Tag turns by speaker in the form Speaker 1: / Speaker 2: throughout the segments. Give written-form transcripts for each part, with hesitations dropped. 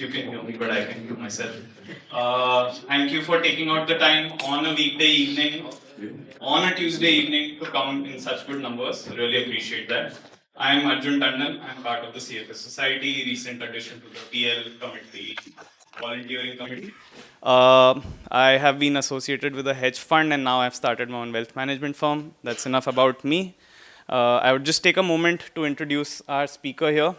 Speaker 1: if you can hear me, but I can hear myself. Thank you for taking out the time on a weekday evening, on a Tuesday evening to come in such good numbers. Really appreciate that. I am Arjun Tandon. I'm part of the CFA Society, recent addition to the PL committee, volunteering committee. I have been associated with a hedge fund and now I've started my own wealth management firm. That's enough about me. I would just take a moment to introduce our speaker here.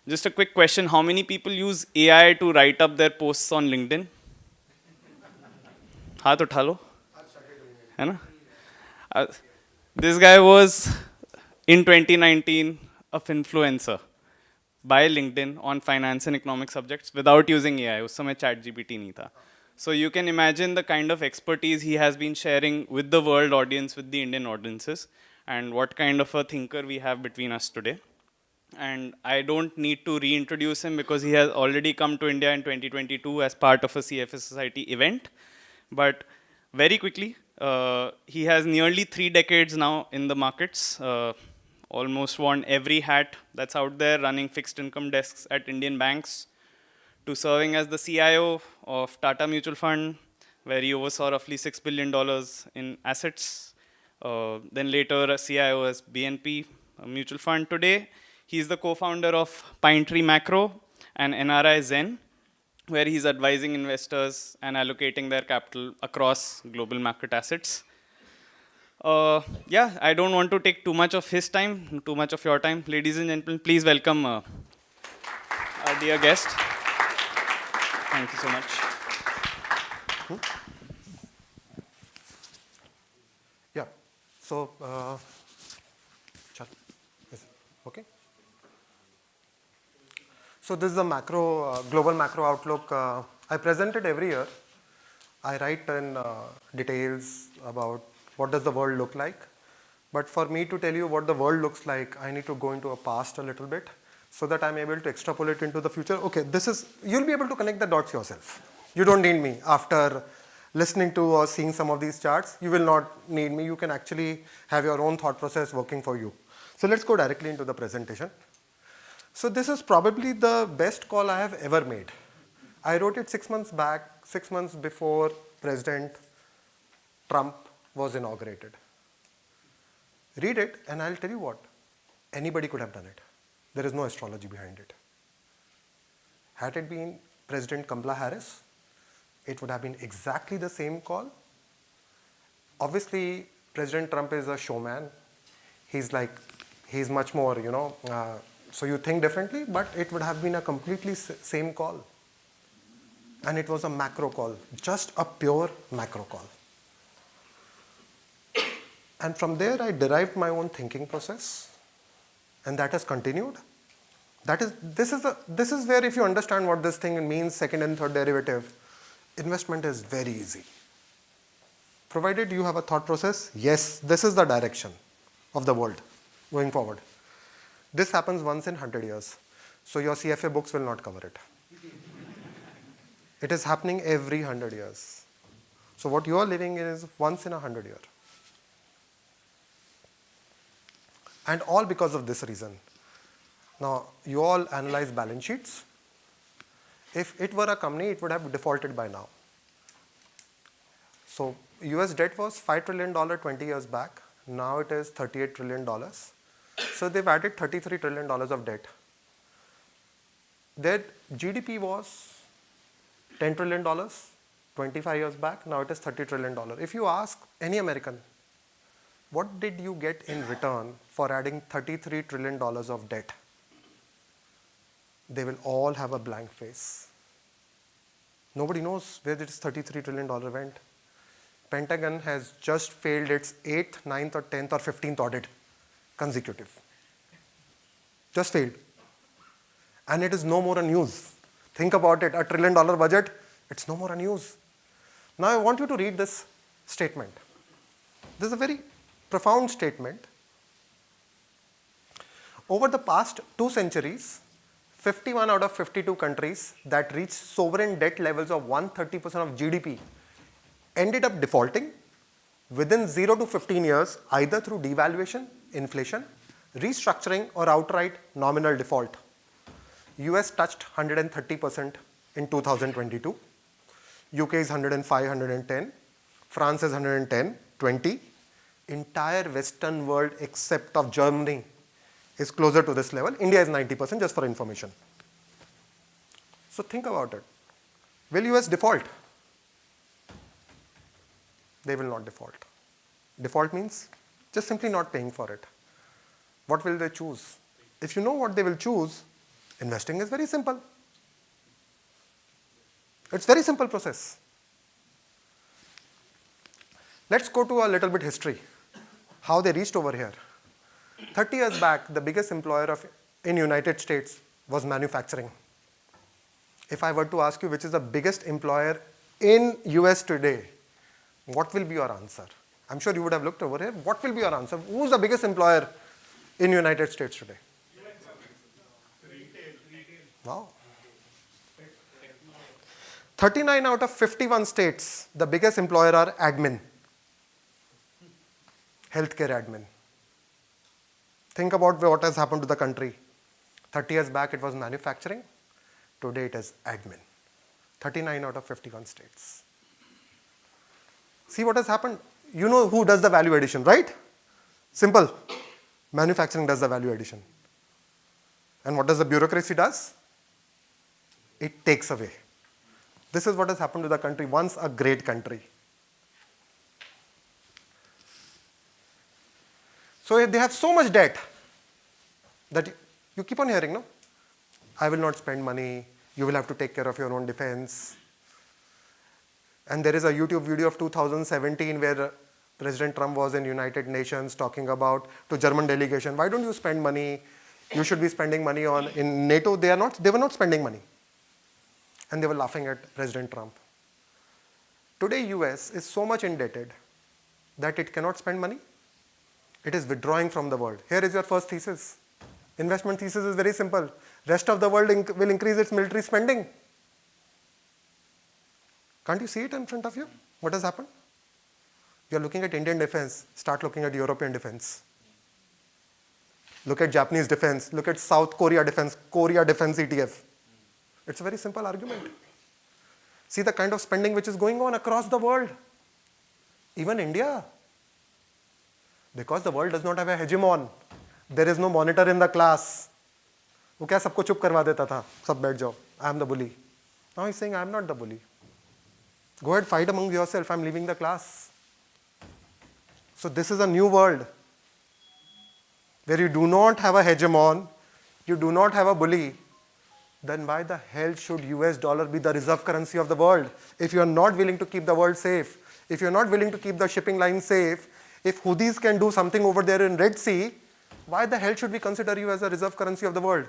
Speaker 1: Just a quick question, how many people use AI to write up their posts on LinkedIn? हाथ उठा लो, है ना? This guy was in 2019 a influencer by LinkedIn on finance and economic subjects without using AI. उस समय ChatGPT नहीं था. So you can imagine the kind of expertise he has been sharing with the world audience, with the Indian audiences, and what kind of a thinker we have between us today. And I don't need to reintroduce him because he has already come to India in 2022 as part of a CFA Society event. But very quickly, he has nearly 3 decades now in the markets, almost worn every hat that's out there, running fixed income desks at Indian banks, to serving as the CIO of Tata Mutual Fund, where he oversaw roughly $6 billion in assets. Then later a CIO as BNP Mutual Fund. Today, he's the co-founder of Pinetree Macro and NRIZEN, where he's advising investors and allocating their capital across global market assets. Yeah, I don't want to take too much of his time, too much of your time. Ladies and gentlemen, please welcome our dear guest. Thank you so much.
Speaker 2: Yeah, so, okay. So this is a global macro outlook. I present it every year. I write in details about what does the world look like. But for me to tell you what the world looks like, I need to go into a past a little bit so that I'm able to extrapolate into the future. Okay, you'll be able to connect the dots yourself. You don't need me. After listening to or seeing some of these charts, you will not need me. You can actually have your own thought process working for you. So let's go directly into the presentation. So this is probably the best call I have ever made. I wrote it 6 months back, 6 months before President Trump was inaugurated. Read it and I'll tell you what, anybody could have done it. There is no astrology behind it. Had it been President Kamala Harris, it would have been exactly the same call. Obviously, President Trump is a showman. He's much more, so you think differently, but it would have been a completely same call. And it was a macro call, just a pure macro call. And from there, I derived my own thinking process, and that has continued. This is where, if you understand what this thing means, second and third derivative, investment is very easy. Provided you have a thought process, yes, this is the direction of the world going forward. This happens once in 100 years. So your CFA books will not cover it. It is happening every 100 years. So what you are living in is once in 100 years. And all because of this reason. Now, you all analyze balance sheets. If it were a company, it would have defaulted by now. So US debt was $5 trillion 20 years back. Now it is $38 trillion. So they've added $33 trillion of debt. Their GDP was $10 trillion 25 years back. Now it is $30 trillion. If you ask any American, what did you get in return for adding $33 trillion of debt? They will all have a blank face. Nobody knows where this $33 trillion went. Pentagon has just failed its 8th, 9th or 10th or 15th audit consecutive. Just failed. And it is no more a news. Think about it, $1 trillion budget, it's no more a news. Now I want you to read this statement. This is a very profound statement. Over the past 2 centuries, 51 out of 52 countries that reached sovereign debt levels of 130% of GDP ended up defaulting within 0 to 15 years, either through devaluation, inflation, restructuring, or outright nominal default. US touched 130%, in 2022. UK is 105, 110. France is 110, 20. Entire Western world except of Germany is closer to this level. India is 90%, just for information. So think about it. Will US default? They will not default. Default means just simply not paying for it. What will they choose? If you know what they will choose, investing is very simple. It's very simple process. Let's go to a little bit history. How they reached over here. 30 years back, the biggest employer in United States was manufacturing. If I were to ask you which is the biggest employer in US today, what will be your answer? I'm sure you would have looked over here. What will be your answer? Who's the biggest employer in United States today? Wow. 39 out of 51 states, the biggest employer are admin. Healthcare admin. Think about what has happened to the country. 30 years back it was manufacturing. Today it is admin. 39 out of 51 states. See what has happened? You know who does the value addition, right? Simple. Manufacturing does the value addition. And what does the bureaucracy does? It takes away. This is what has happened to the country, once a great country. So they have so much debt that you keep on hearing, no? I will not spend money. You will have to take care of your own defense. And there is a YouTube video of 2017 where President Trump was in United Nations talking about to German delegation, why don't you spend money? You should be spending money on, in NATO, they were not spending money. And they were laughing at President Trump. Today US is so much indebted that it cannot spend money. It is withdrawing from the world. Here is your first thesis. Investment thesis is very simple. Rest of the world will increase its military spending. Can't you see it in front of you? What has happened? You are looking at Indian defense, start looking at European defense. Look at Japanese defense, look at South Korea defense ETF. It's a very simple argument. See the kind of spending which is going on across the world. Even India. Because the world does not have a hegemon. There is no monitor in the class. वो क्या सबको चुप करवा देता था, सब बैठ जाओ. I am the bully. Now he's saying I am not the bully. Go ahead, fight among yourself. I'm leaving the class. So this is a new world where you do not have a hegemon, you do not have a bully. Then why the hell should US dollar be the reserve currency of the world? If you are not willing to keep the world safe, if you are not willing to keep the shipping line safe, if Houthis can do something over there in Red Sea, why the hell should we consider you as a reserve currency of the world?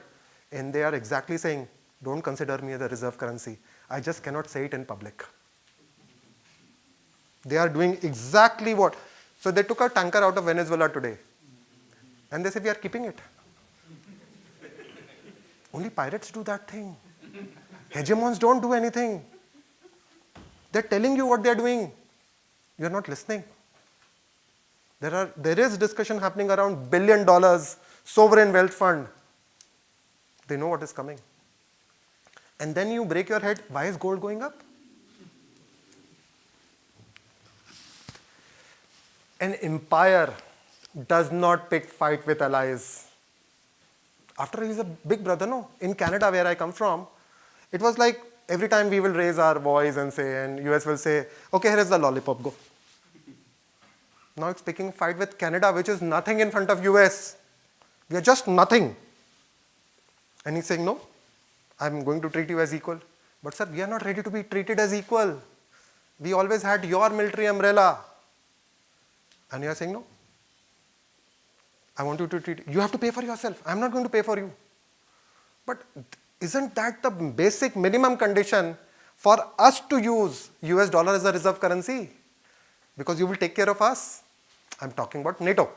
Speaker 2: And they are exactly saying, don't consider me as a reserve currency. I just cannot say it in public. They are doing exactly what? So they took a tanker out of Venezuela today. And they say, we are keeping it. Only pirates do that thing. Hegemons don't do anything. They're telling you what they're doing. You're not listening. There is discussion happening around $1 billion sovereign wealth fund. They know what is coming. And then you break your head, why is gold going up? An empire does not pick fight with allies. After he's a big brother, no? In Canada, where I come from, it was like every time we will raise our voice and say, and US will say, okay, here is the lollipop, go. Now it's picking fight with Canada, which is nothing in front of US. We are just nothing. And he's saying, no, I'm going to treat you as equal. But sir, we are not ready to be treated as equal. We always had your military umbrella. And you are saying, no, I want you to treat, you have to pay for yourself. I'm not going to pay for you. But isn't that the basic minimum condition for us to use US dollar as a reserve currency? Because you will take care of us. I'm talking about NATO.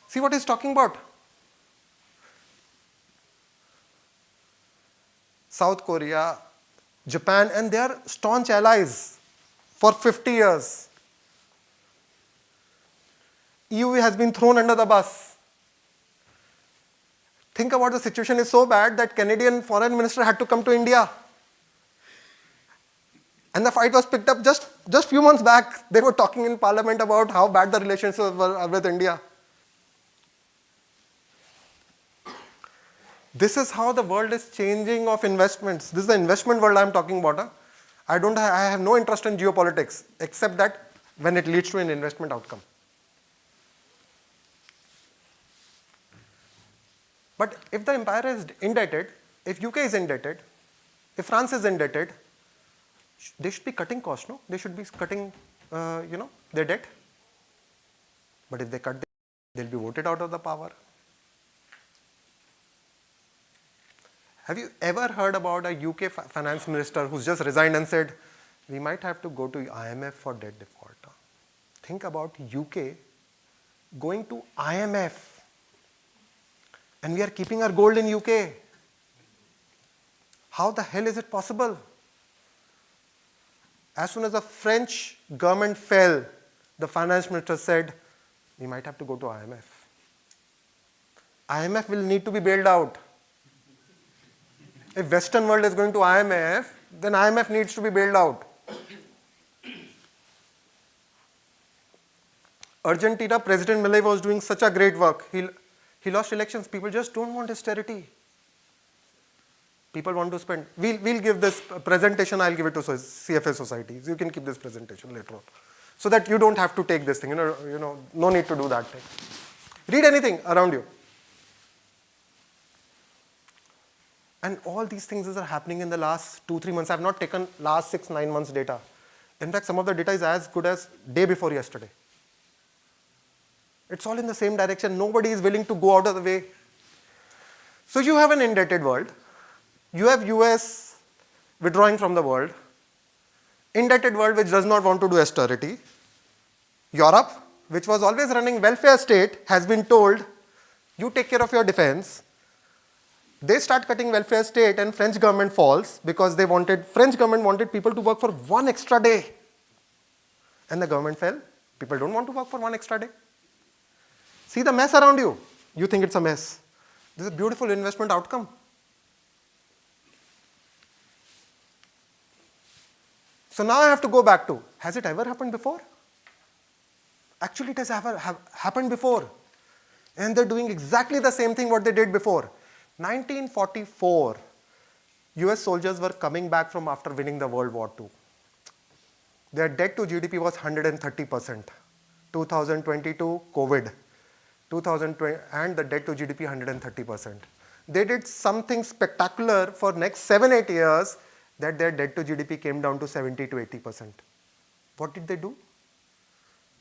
Speaker 2: See what he's talking about. South Korea, Japan, and they are staunch allies for 50 years. EU has been thrown under the bus. Think about the situation is so bad that Canadian foreign minister had to come to India. And the fight was picked up just few months back. They were talking in parliament about how bad the relations were with India. This is how the world is changing of investments. This is the investment world I'm talking about. I have no interest in geopolitics, except that when it leads to an investment outcome. But if the empire is indebted, if UK is indebted, if France is indebted, they should be cutting costs, no? They should be cutting, their debt. But if they cut, they'll be voted out of the power. Have you ever heard about a UK finance minister who's just resigned and said, we might have to go to IMF for debt default? Think about UK going to IMF. And we are keeping our gold in UK. How the hell is it possible? As soon as the French government fell, the finance minister said, we might have to go to IMF. IMF will need to be bailed out. If Western world is going to IMF, then IMF needs to be bailed out. Argentina, President Milei was doing such a great work. He lost elections. People just don't want austerity. People want to spend. We'll give this presentation, I'll give it to CFA Society. You can keep this presentation later on. So that you don't have to take this thing, no need to do that thing. Read anything around you. And all these things are happening in the last 2-3 months. I've not taken last 6-9 months data. In fact, some of the data is as good as day before yesterday. It's all in the same direction. Nobody is willing to go out of the way. So you have an indebted world. You have US withdrawing from the world. Indebted world which does not want to do austerity. Europe, which was always running welfare state, has been told, you take care of your defense. They start cutting welfare state and French government falls because French government wanted people to work for 1 extra day. And the government fell. People don't want to work for 1 extra day. See the mess around you. You think it's a mess. This is a beautiful investment outcome. So now I have to go back to, has it ever happened before? Actually, it has happened before. And they're doing exactly the same thing what they did before. 1944, US soldiers were coming back from after winning the World War II. Their debt to GDP was 130%. 2022, COVID. 2020, and the debt to GDP 130%. They did something spectacular for next 7-8 years that their debt to GDP came down to 70 to 80%. What did they do?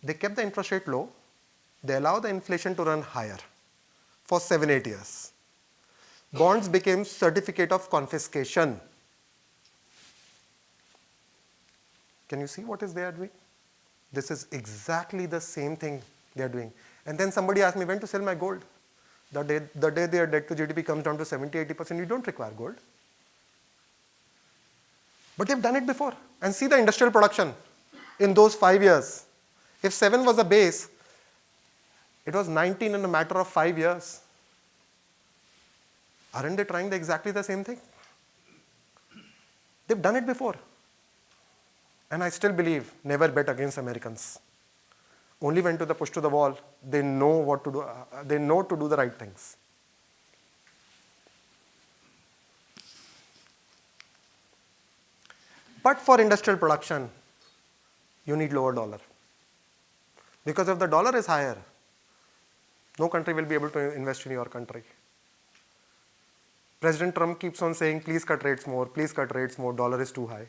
Speaker 2: They kept the interest rate low. They allowed the inflation to run higher for 7-8 years. Bonds became certificate of confiscation. Can you see what is they are doing? This is exactly the same thing they are doing. And then somebody asked me when to sell my gold. The day their debt to GDP comes down to 70-80%, you don't require gold. But they've done it before. And see the industrial production in those 5 years. If 7 was a base, it was 19 in a matter of 5 years. Aren't they trying exactly the same thing? They've done it before. And I still believe, never bet against Americans. Only when to the push to the wall, they know what to do. They know to do the right things. But for industrial production, you need lower dollar. Because if the dollar is higher, no country will be able to invest in your country. President Trump keeps on saying, please cut rates more, dollar is too high.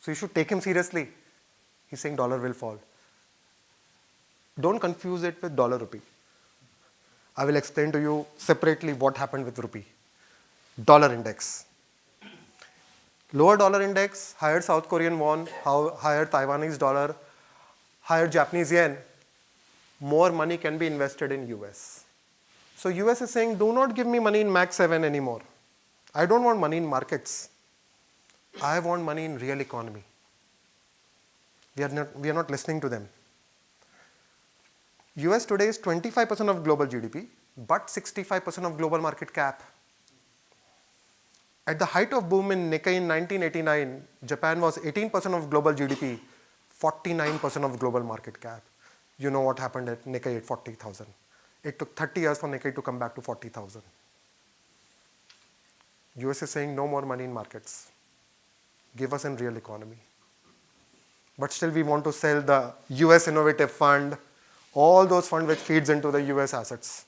Speaker 2: So you should take him seriously. He's saying dollar will fall. Don't confuse it with dollar rupee. I will explain to you separately what happened with rupee. Dollar index. Lower dollar index, higher South Korean won, higher Taiwanese dollar, higher Japanese yen, more money can be invested in US. So US is saying, do not give me money in Max 7 anymore. I don't want money in markets. I want money in real economy. We are not listening to them. US today is 25% of global GDP. but 65% of global market cap. At the height of boom in Nikkei in 1989, Japan was 18% of global GDP, 49% of global market cap. You know what happened at Nikkei at 40,000. It took 30 years for Nikkei to come back to 40,000. US is saying no more money in markets. Give us in real economy. But still we want to sell the US Innovative Fund, all those funds which feeds into the US assets.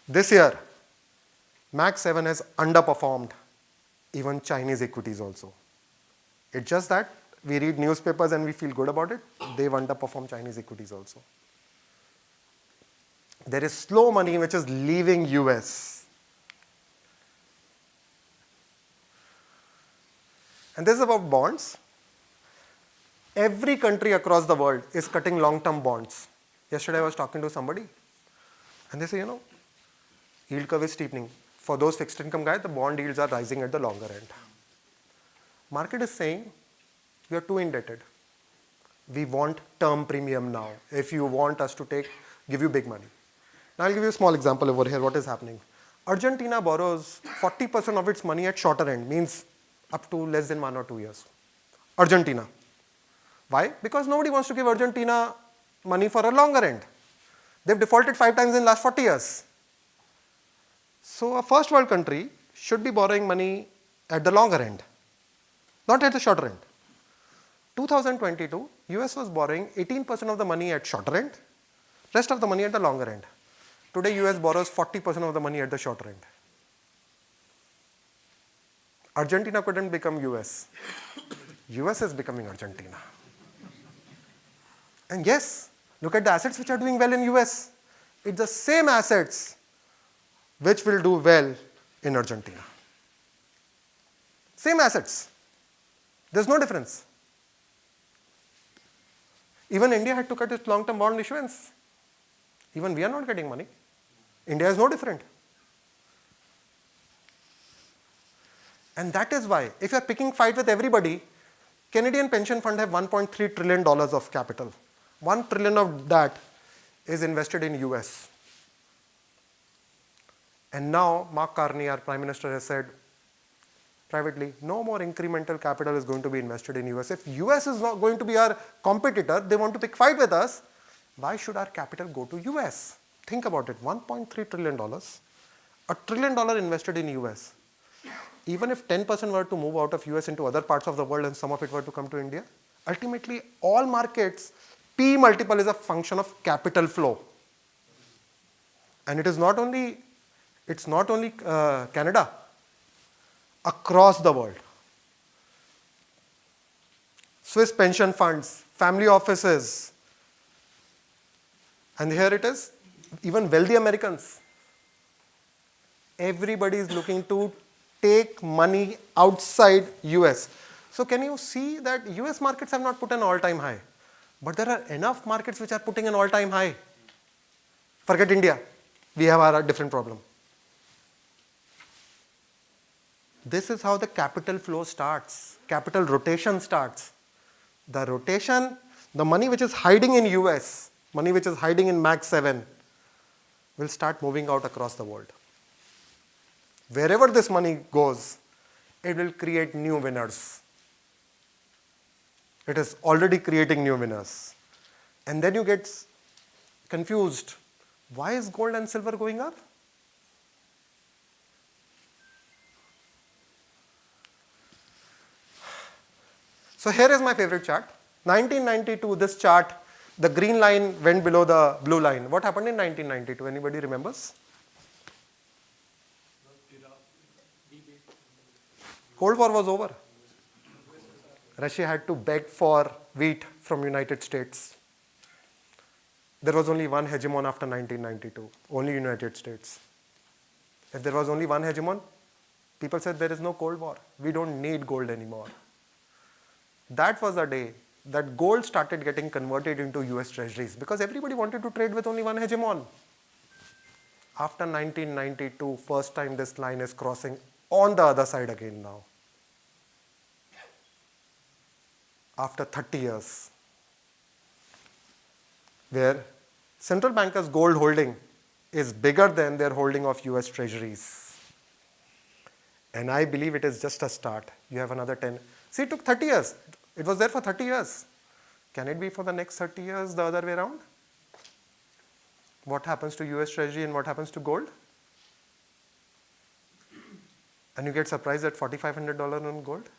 Speaker 2: This year, Max 7 has underperformed even Chinese equities also. It's just that we read newspapers and we feel good about it. They've underperformed Chinese equities also. There is slow money which is leaving US. And this is about bonds. Every country across the world is cutting long-term bonds. Yesterday I was talking to somebody and they say, yield curve is steepening. For those fixed income guys, the bond yields are rising at the longer end. Market is saying, we are too indebted. We want term premium now. If you want us to give you big money. Now I'll give you a small example over here, what is happening. Argentina borrows 40% of its money at shorter end, means up to less than 1 or 2 years. Argentina. Why? Because nobody wants to give Argentina money for a longer end. They've defaulted 5 times in the last 40 years. So a first world country should be borrowing money at the longer end, not at the shorter end. 2022, US was borrowing 18% of the money at shorter end, rest of the money at the longer end. Today US borrows 40% of the money at the shorter end. Argentina couldn't become US. US is becoming Argentina. And yes, look at the assets which are doing well in US. It's the same assets which will do well in Argentina. Same assets. There's no difference. Even India had to cut its long-term bond issuance. Even we are not getting money. India is no different. And that is why, if you are picking fight with everybody, Canadian pension fund have $1.3 trillion of capital. $1 trillion of that is invested in US. And now, Mark Carney, our Prime Minister, has said privately, no more incremental capital is going to be invested in US. If US is not going to be our competitor, they want to pick fight with us, why should our capital go to US? Think about it, $1.3 trillion, $1 trillion invested in US. Even if 10% were to move out of US into other parts of the world and some of it were to come to India, ultimately all markets, P multiple is a function of capital flow. And it is not only Canada, across the world. Swiss pension funds, family offices, and here it is, even wealthy Americans. Everybody is looking to take money outside US. So can you see that US markets have not put an all-time high, but there are enough markets which are putting an all-time high. Forget India, we have our different problem. This is how the capital flow starts, capital rotation starts. The rotation, the money which is hiding in US, money which is hiding in Max 7, will start moving out across the world. Wherever this money goes, it will create new winners. It is already creating new winners. And then you get confused. Why is gold and silver going up? So here is my favorite chart. 1992, this chart, the green line went below the blue line. What happened in 1992? Anybody remembers? Cold War was over. Russia had to beg for wheat from United States. There was only one hegemon after 1992, only United States. If there was only one hegemon, people said there is no Cold War. We don't need gold anymore. That was the day that gold started getting converted into US treasuries because everybody wanted to trade with only one hegemon. After 1992, first time this line is crossing on the other side again now. After 30 years, where central bankers' gold holding is bigger than their holding of US treasuries. And I believe it is just a start. You have another 10. See, it took 30 years. It was there for 30 years. Can it be for the next 30 years the other way around? What happens to US treasury and what happens to gold? And you get surprised at $4,500 on gold?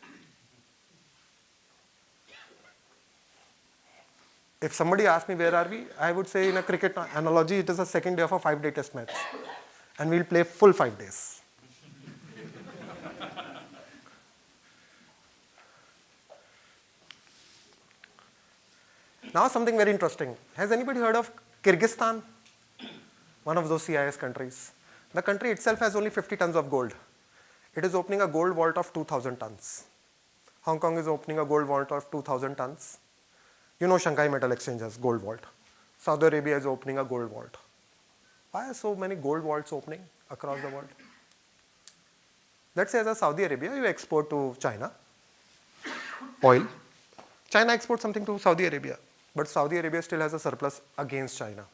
Speaker 2: If somebody asked me where are we, I would say in a cricket analogy, it is a second day of a 5-day test match. And we'll play full 5 days. Now something very interesting. Has anybody heard of Kyrgyzstan? One of those CIS countries. The country itself has only 50 tons of gold. It is opening a gold vault of 2,000 tons. Hong Kong is opening a gold vault of 2,000 tons. You know Shanghai Metal Exchange has gold vault. Saudi Arabia is opening a gold vault. Why are so many gold vaults opening across the world? Let's say as a Saudi Arabia, you export to China oil. China exports something to Saudi Arabia, but Saudi Arabia still has a surplus against China.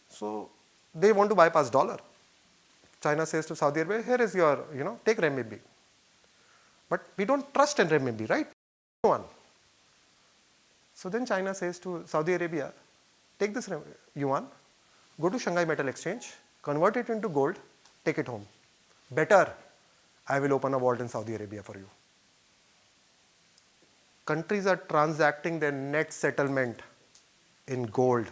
Speaker 2: So they want to bypass dollar. China says to Saudi Arabia, here is your, take renminbi. But we don't trust in renminbi, right? No one. So then China says to Saudi Arabia, take this yuan, go to Shanghai Metal Exchange, convert it into gold, take it home. Better, I will open a vault in Saudi Arabia for you. Countries are transacting their net settlement in gold.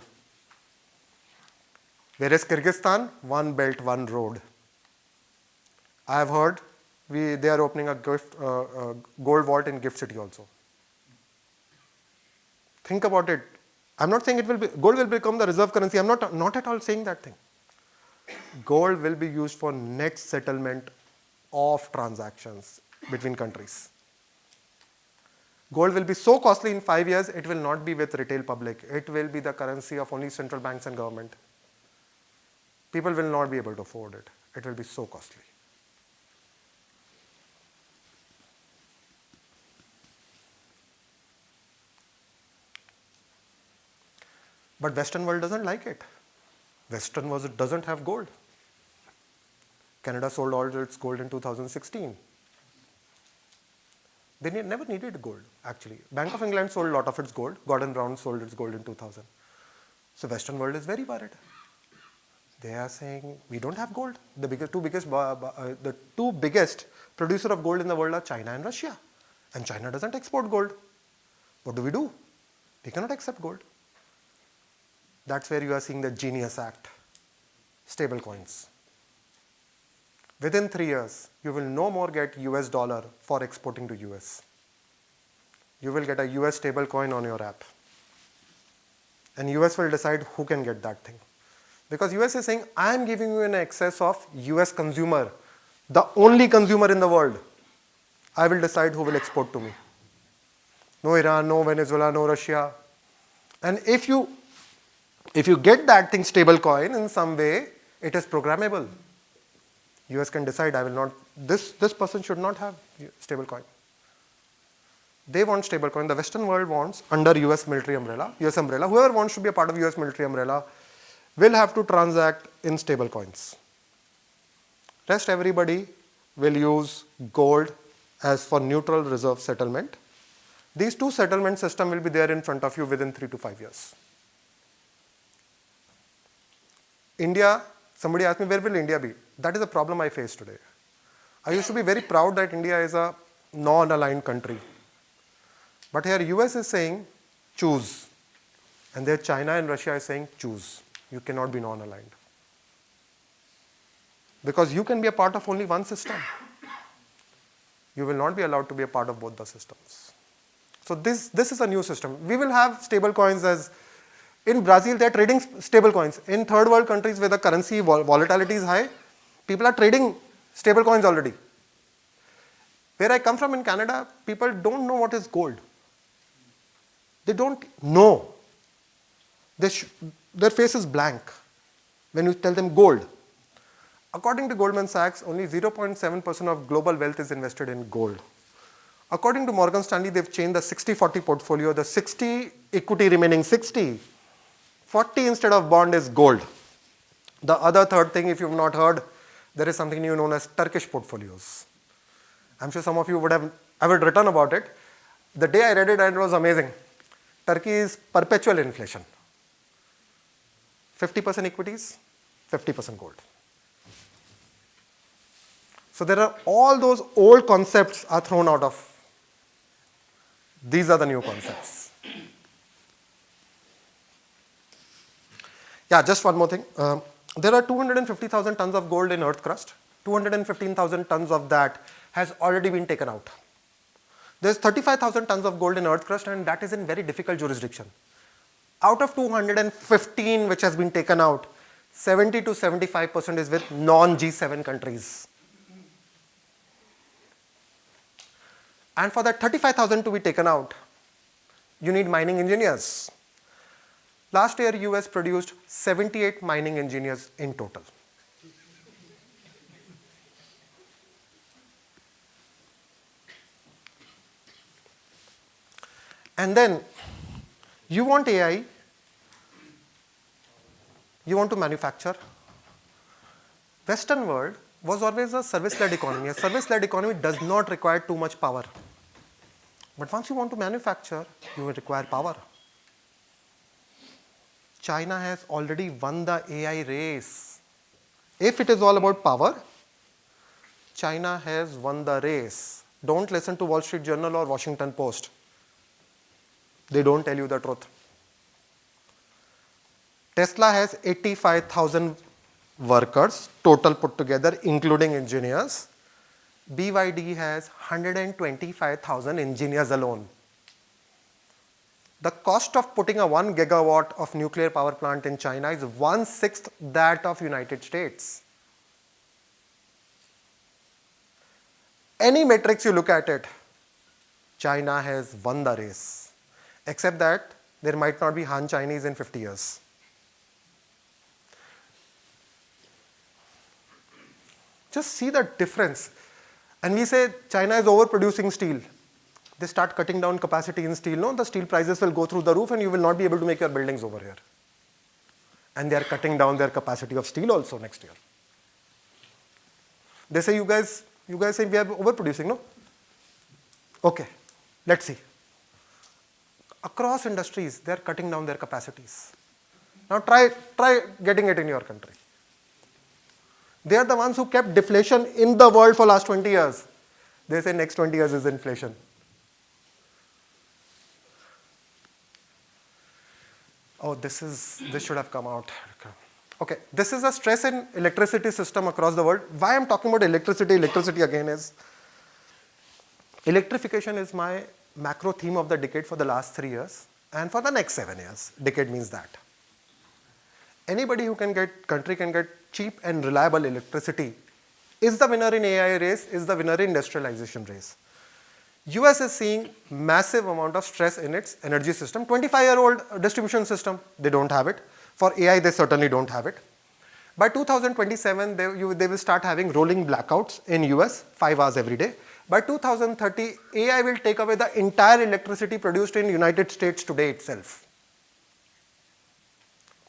Speaker 2: Whereas Kyrgyzstan, one belt, one road. I have heard they are opening a gold vault in Gift City also. Think about it. I'm not saying gold will become the reserve currency. I'm not at all saying that thing. Gold will be used for net settlement of transactions between countries. Gold will be so costly in 5 years, it will not be with retail public. It will be the currency of only central banks and government. People will not be able to afford it. It will be so costly. But Western world doesn't like it. Western world doesn't have gold. Canada sold all its gold in 2016. They never needed gold, actually. Bank of England sold a lot of its gold. Gordon Brown sold its gold in 2000. So Western world is very worried. They are saying, we don't have gold. The two biggest producer of gold in the world are China and Russia. And China doesn't export gold. What do? We cannot accept gold. That's where you are seeing the Genius Act. Stable coins. Within 3 years, you will no more get US dollar for exporting to US. You will get a US stable coin on your app. And US will decide who can get that thing. Because US is saying, I am giving you an excess of US consumer, the only consumer in the world. I will decide who will export to me. No Iran, no Venezuela, no Russia. And if you get that thing stable coin in some way, it is programmable. US can decide, I will not, this person should not have stable coin. They want stable coin. The Western world wants under US military umbrella, US umbrella. Whoever wants to be a part of US military umbrella will have to transact in stable coins. Rest everybody will use gold as for neutral reserve settlement. These two settlement systems will be there in front of you within 3 to 5 years. India, somebody asked me, where will India be? That is a problem I face today. I used to be very proud that India is a non-aligned country. But here US is saying, choose. And there China and Russia is saying, choose. You cannot be non-aligned. Because you can be a part of only one system. You will not be allowed to be a part of both the systems. So this is a new system. We will have stable coins as, in Brazil they are trading stable coins. In third world countries where the currency volatility is high, people are trading stable coins already. Where I come from in Canada, people don't know what is gold. They don't know. Their face is blank when you tell them gold. According to Goldman Sachs, only 0.7% of global wealth is invested in gold. According to Morgan Stanley, they've changed the 60-40 portfolio, the 60 equity remaining 60. 40 instead of bond is gold. The other third thing, if you've not heard, there is something new known as Turkish portfolios. I'm sure some of you would have written about it. The day I read it, it was amazing. Turkey is perpetual inflation. 50% equities, 50% gold. So there are all those old concepts are thrown out of. These are the new concepts. Yeah, just one more thing. There are 250,000 tons of gold in earth crust. 215,000 tons of that has already been taken out. There's 35,000 tons of gold in earth crust, and that is in very difficult jurisdiction. Out of 215 which has been taken out, 70 to 75% is with non-G7 countries. And for that 35,000 to be taken out, you need mining engineers. Last year, US produced 78 mining engineers in total. And then you want AI, you want to manufacture. Western world was always a service-led economy. A service-led economy does not require too much power. But once you want to manufacture, you will require power. China has already won the AI race. If it is all about power, China has won the race. Don't listen to Wall Street Journal or Washington Post. They don't tell you the truth. Tesla has 85,000 workers, total put together, including engineers. BYD has 125,000 engineers alone. The cost of putting a 1 gigawatt of nuclear power plant in China is 1/6 that of United States. Any metrics you look at it, China has won the race. Except that there might not be Han Chinese in 50 years. Just see the difference. And we say China is overproducing steel. They start cutting down capacity in steel. No, the steel prices will go through the roof and you will not be able to make your buildings over here. And they are cutting down their capacity of steel also next year. They say, you guys say we are overproducing, no? Okay, let's see. Across industries, they are cutting down their capacities. Now try getting it in your country. They are the ones who kept deflation in the world for last 20 years. They say next 20 years is inflation. Oh, this should have come out. Okay, this is a stress in electricity system across the world. Why I'm talking about electricity again is, electrification is my macro theme of the decade for the last 3 years and for the next 7 years. Decade means that. Anybody who country can get cheap and reliable electricity is the winner in AI race, is the winner in industrialization race. US is seeing massive amount of stress in its energy system. 25-year-old distribution system, they don't have it. For AI, they certainly don't have it. By 2027, they will start having rolling blackouts in US, 5 hours every day. By 2030, AI will take away the entire electricity produced in United States today itself.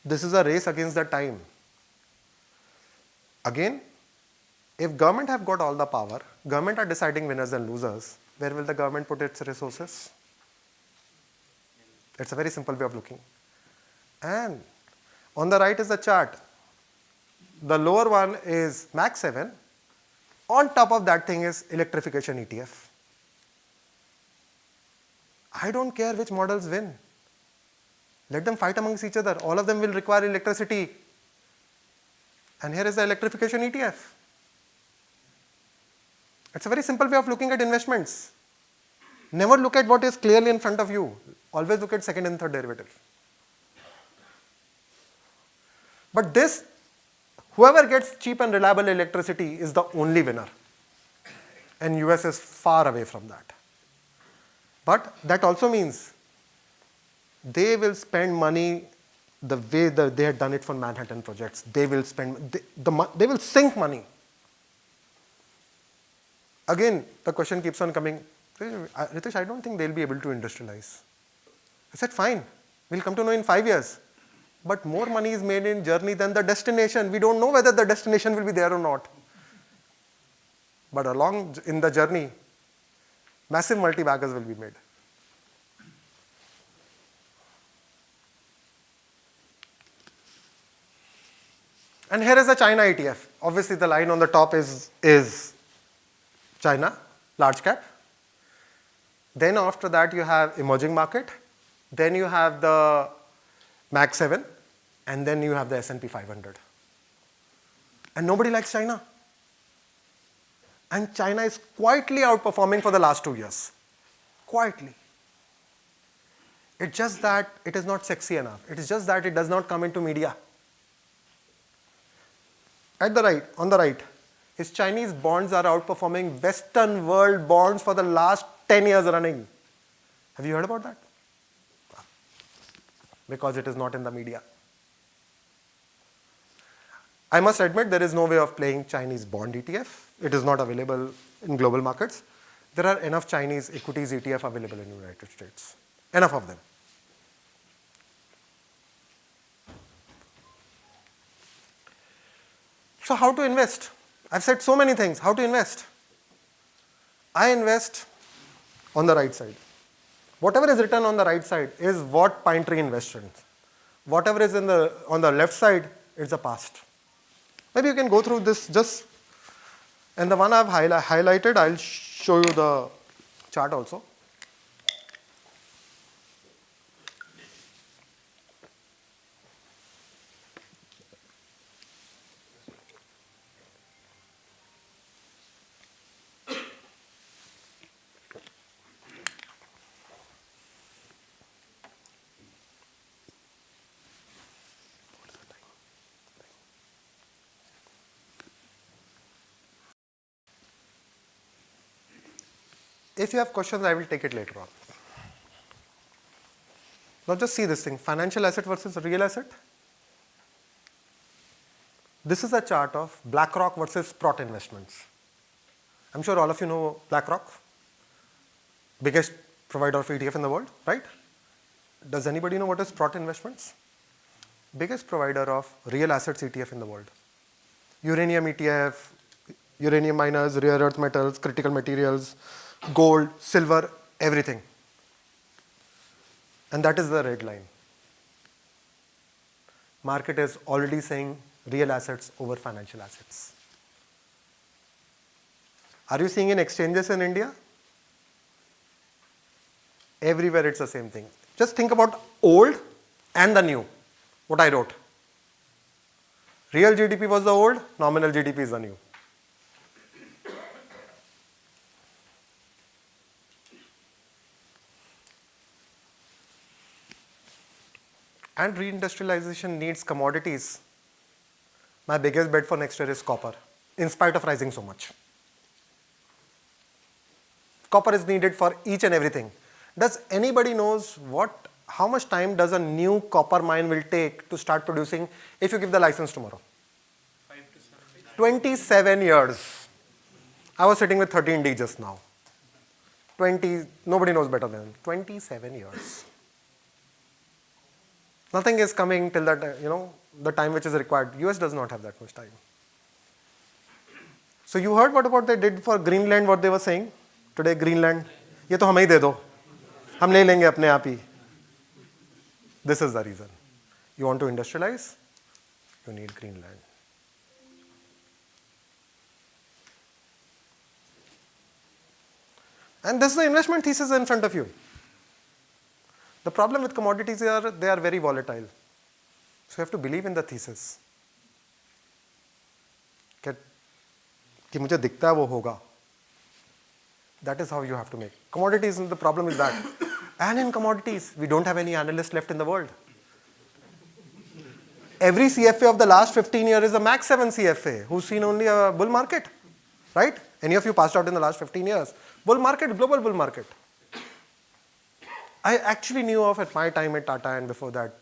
Speaker 2: This is a race against the time. Again, if government have got all the power, government are deciding winners and losers, where will the government put its resources? It's a very simple way of looking. And on the right is the chart. The lower one is Max 7. On top of that thing is electrification ETF. I don't care which models win. Let them fight amongst each other. All of them will require electricity. And here is the electrification ETF. It's a very simple way of looking at investments. Never look at what is clearly in front of you. Always look at second and third derivative. But this, whoever gets cheap and reliable electricity is the only winner. And US is far away from that. But that also means they will spend money the way that they had done it for Manhattan projects. They will they will sink money. Again, the question keeps on coming, Ritesh, I don't think they'll be able to industrialize. I said, fine, we'll come to know in 5 years. but more money is made in journey than the destination. We don't know whether the destination will be there or not. But along in the journey, massive multi-baggers will be made. And here is a China ETF. Obviously, the line on the top is China, large cap. Then after that, you have emerging market. Then you have the Mag 7. And then you have the S&P 500. And nobody likes China. And China is quietly outperforming for the last 2 years. Quietly. It's just that it is not sexy enough. It is just that it does not come into media. At the right, on the right, his Chinese bonds are outperforming Western world bonds for the last 10 years running. Have you heard about that? Because it is not in the media. I must admit there is no way of playing Chinese bond ETF. It is not available in global markets. There are enough Chinese equities ETF available in the United States. Enough of them. So how to invest? I've said so many things. How to invest? I invest on the right side. Whatever is written on the right side is what Pinetree invests in. Whatever is on the left side, it's the past. Maybe you can go through this just, and the one I've highlighted, I'll show you the chart also. If you have questions, I will take it later on. Now just see this thing, financial asset versus real asset. This is a chart of BlackRock versus Sprott Investments. I'm sure all of you know BlackRock, biggest provider of ETF in the world, right? Does anybody know what is Sprott Investments? Biggest provider of real assets ETF in the world. Uranium ETF, uranium miners, rare earth metals, critical materials, gold, silver, everything. And that is the red line. Market is already saying real assets over financial assets. Are you seeing in exchanges in India? Everywhere it's the same thing. Just think about old and the new, what I wrote. Real GDP was the old, nominal GDP is the new. And reindustrialization needs commodities. My biggest bet for next year is copper, in spite of rising so much. Copper is needed for each and everything. Does anybody knows how much time does a new copper mine will take to start producing if you give the license tomorrow?
Speaker 1: 5 to 7 years.
Speaker 2: 27 years. I was sitting with 13D just now. Nobody knows better than 27 years. Nothing is coming till that, the time which is required. US does not have that much time. So you heard what about they did for Greenland, what they were saying? Today Greenland, ये तो हमें ही दे दो. हम ले लेंगे अपने आप ही. This is the reason. You want to industrialize? You need Greenland. And this is the investment thesis in front of you. The problem with commodities is they are very volatile. So you have to believe in the thesis. कि मुझे दिखता है वो होगा. That is how you have to make. Commodities, the problem is that. And in commodities, we don't have any analysts left in the world. Every CFA of the last 15 years is a Max 7 CFA who's seen only a bull market, right? Any of you passed out in the last 15 years? Bull market, global bull market. I actually knew of at my time at Tata and before that,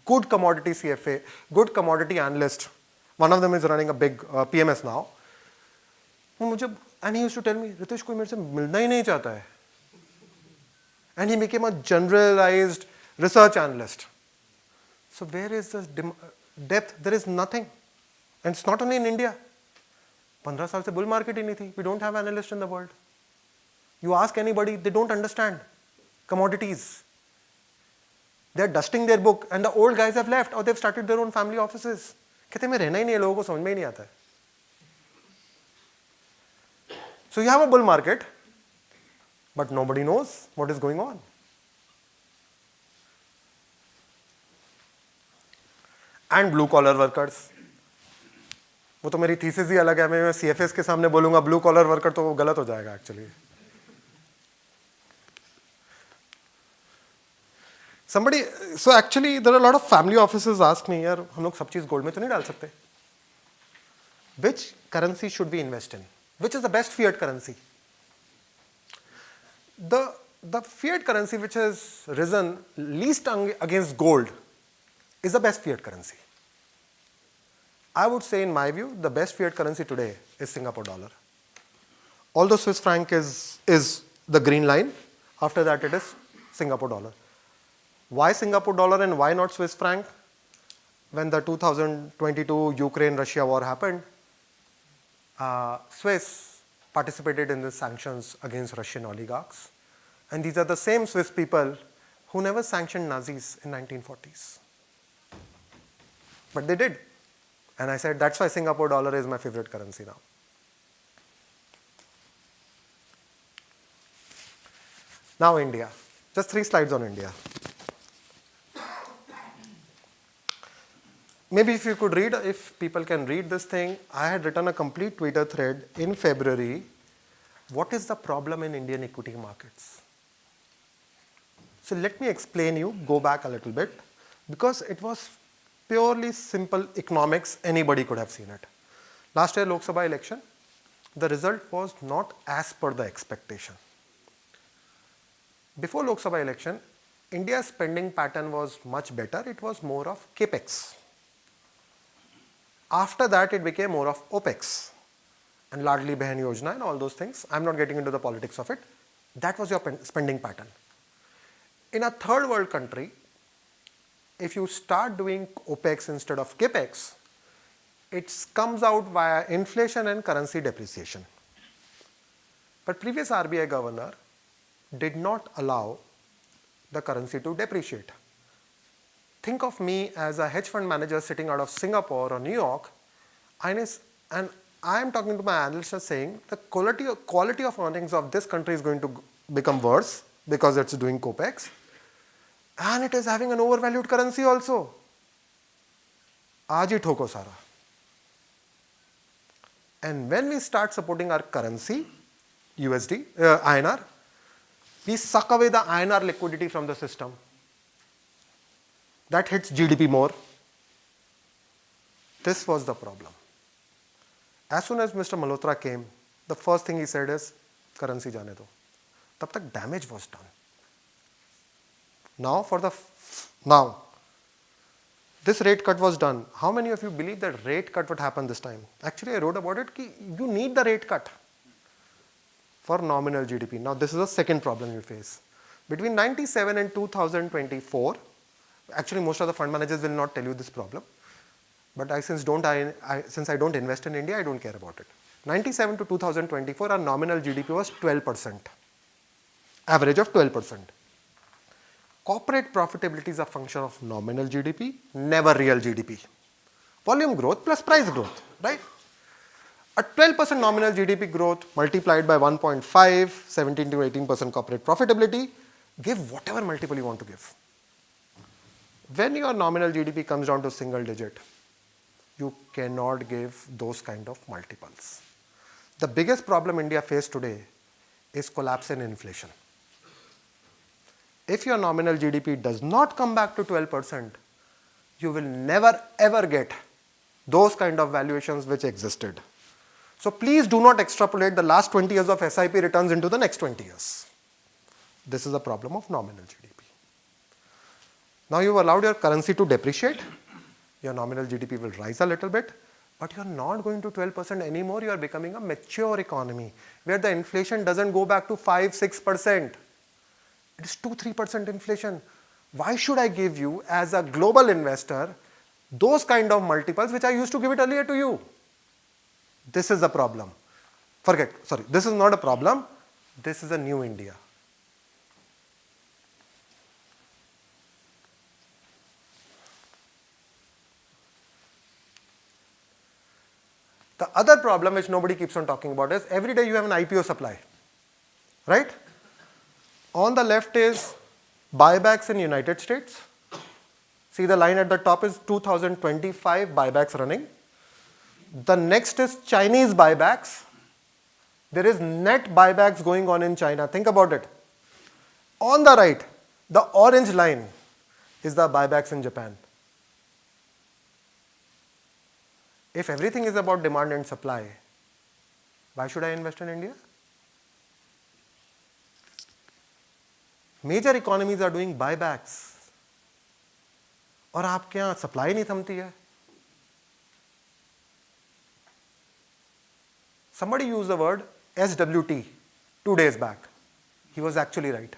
Speaker 2: good commodity CFA, good commodity analyst. One of them is running a big PMS now. And he used to tell me, Ritesh, कोई मेरे से मिलना ही नहीं चाहता है. And he became a generalized research analyst. So where is this depth? There is nothing. And it's not only in India. 15 साल से bull market ही नहीं थी. We don't have analysts in the world. You ask anybody, they don't understand commodities. They're dusting their book and the old guys have left or they've started their own family offices. कहते मैं रहना ही नहीं है, लोगों को समझ में ही नहीं आता है. So you have a bull market, but nobody knows what is going on. And blue collar workers. वो तो मेरी थीसिस ही अलग है. मैं CFAs के सामने बोलूंगा blue collar worker तो वो गलत हो जाएगा actually. Somebody, so actually there are a lot of family offices ask me, यार हम लोग सब चीज गोल्ड में तो नहीं डाल सकते? Which currency should we invest in? Which is the best fiat currency? The fiat currency which has risen least against gold is the best fiat currency. I would say in my view, the best fiat currency today is Singapore dollar. Although Swiss franc is the green line, after that it is Singapore dollar. Why Singapore dollar and why not Swiss franc? When the 2022 Ukraine-Russia war happened, Swiss participated in the sanctions against Russian oligarchs. And these are the same Swiss people who never sanctioned Nazis in 1940s. But they did. And I said, that's why Singapore dollar is my favorite currency now. Now India. Just 3 slides on India. Maybe if you could read, if people can read this thing, I had written a complete Twitter thread in February. What is the problem in Indian equity markets? So let me explain you, go back a little bit, because it was purely simple economics, anybody could have seen it. Last year Lok Sabha election, the result was not as per the expectation. Before Lok Sabha election, India's spending pattern was much better, it was more of capex. After that it became more of OPEX and Ladli Behan Yojana and all those things. I'm not getting into the politics of it. That was your spending pattern. In a third world country, if you start doing OPEX instead of CAPEX, it comes out via inflation and currency depreciation. But previous RBI governor did not allow the currency to depreciate. Think of me as a hedge fund manager sitting out of Singapore or New York, and I am talking to my analysts saying the quality of earnings of this country is going to become worse because it's doing COPEX, and it is having an overvalued currency also. Aaj hi thoko sara. And when we start supporting our currency, USD, INR, we suck away the INR liquidity from the system. That hits GDP more. This was the problem. As soon as Mr. Malhotra came, the first thing he said is, currency jaane do. Tab tak damage was done. Now, this rate cut was done. How many of you believe that rate cut would happen this time? Actually, I wrote about it, you need the rate cut for nominal GDP. Now, this is the second problem you face. Between 97 and 2024, actually, most of the fund managers will not tell you this problem. But since I don't invest in India, I don't care about it. 97 to 2024, our nominal GDP was 12%. Average of 12%. Corporate profitability is a function of nominal GDP, never real GDP. Volume growth plus price growth, right? A 12% nominal GDP growth multiplied by 1.5, 17 to 18% corporate profitability, give whatever multiple you want to give. When your nominal GDP comes down to single digit, you cannot give those kind of multiples. The biggest problem India faces today is collapse in inflation. If your nominal GDP does not come back to 12%, you will never ever get those kind of valuations which existed. So please do not extrapolate the last 20 years of SIP returns into the next 20 years. This is a problem of nominal GDP. Now you've allowed your currency to depreciate, your nominal GDP will rise a little bit, but you're not going to 12% anymore, you are becoming a mature economy where the inflation doesn't go back to 5-6%. It is 2-3% inflation. Why should I give you, as a global investor, those kind of multiples which I used to give it earlier to you? This is the problem. This is not a problem. This is a new India. The other problem which nobody keeps on talking about is every day you have an IPO supply, right? On the left is buybacks in United States. See, the line at the top is 2025 buybacks running. The next is Chinese buybacks. There is net buybacks going on in China. Think about it. On the right, the orange line is the buybacks in Japan. If everything is about demand and supply, why should I invest in India? Major economies are doing buybacks. और आपके यहाँ supply नहीं थमती है. Somebody used the word SWT 2 days back. He was actually right.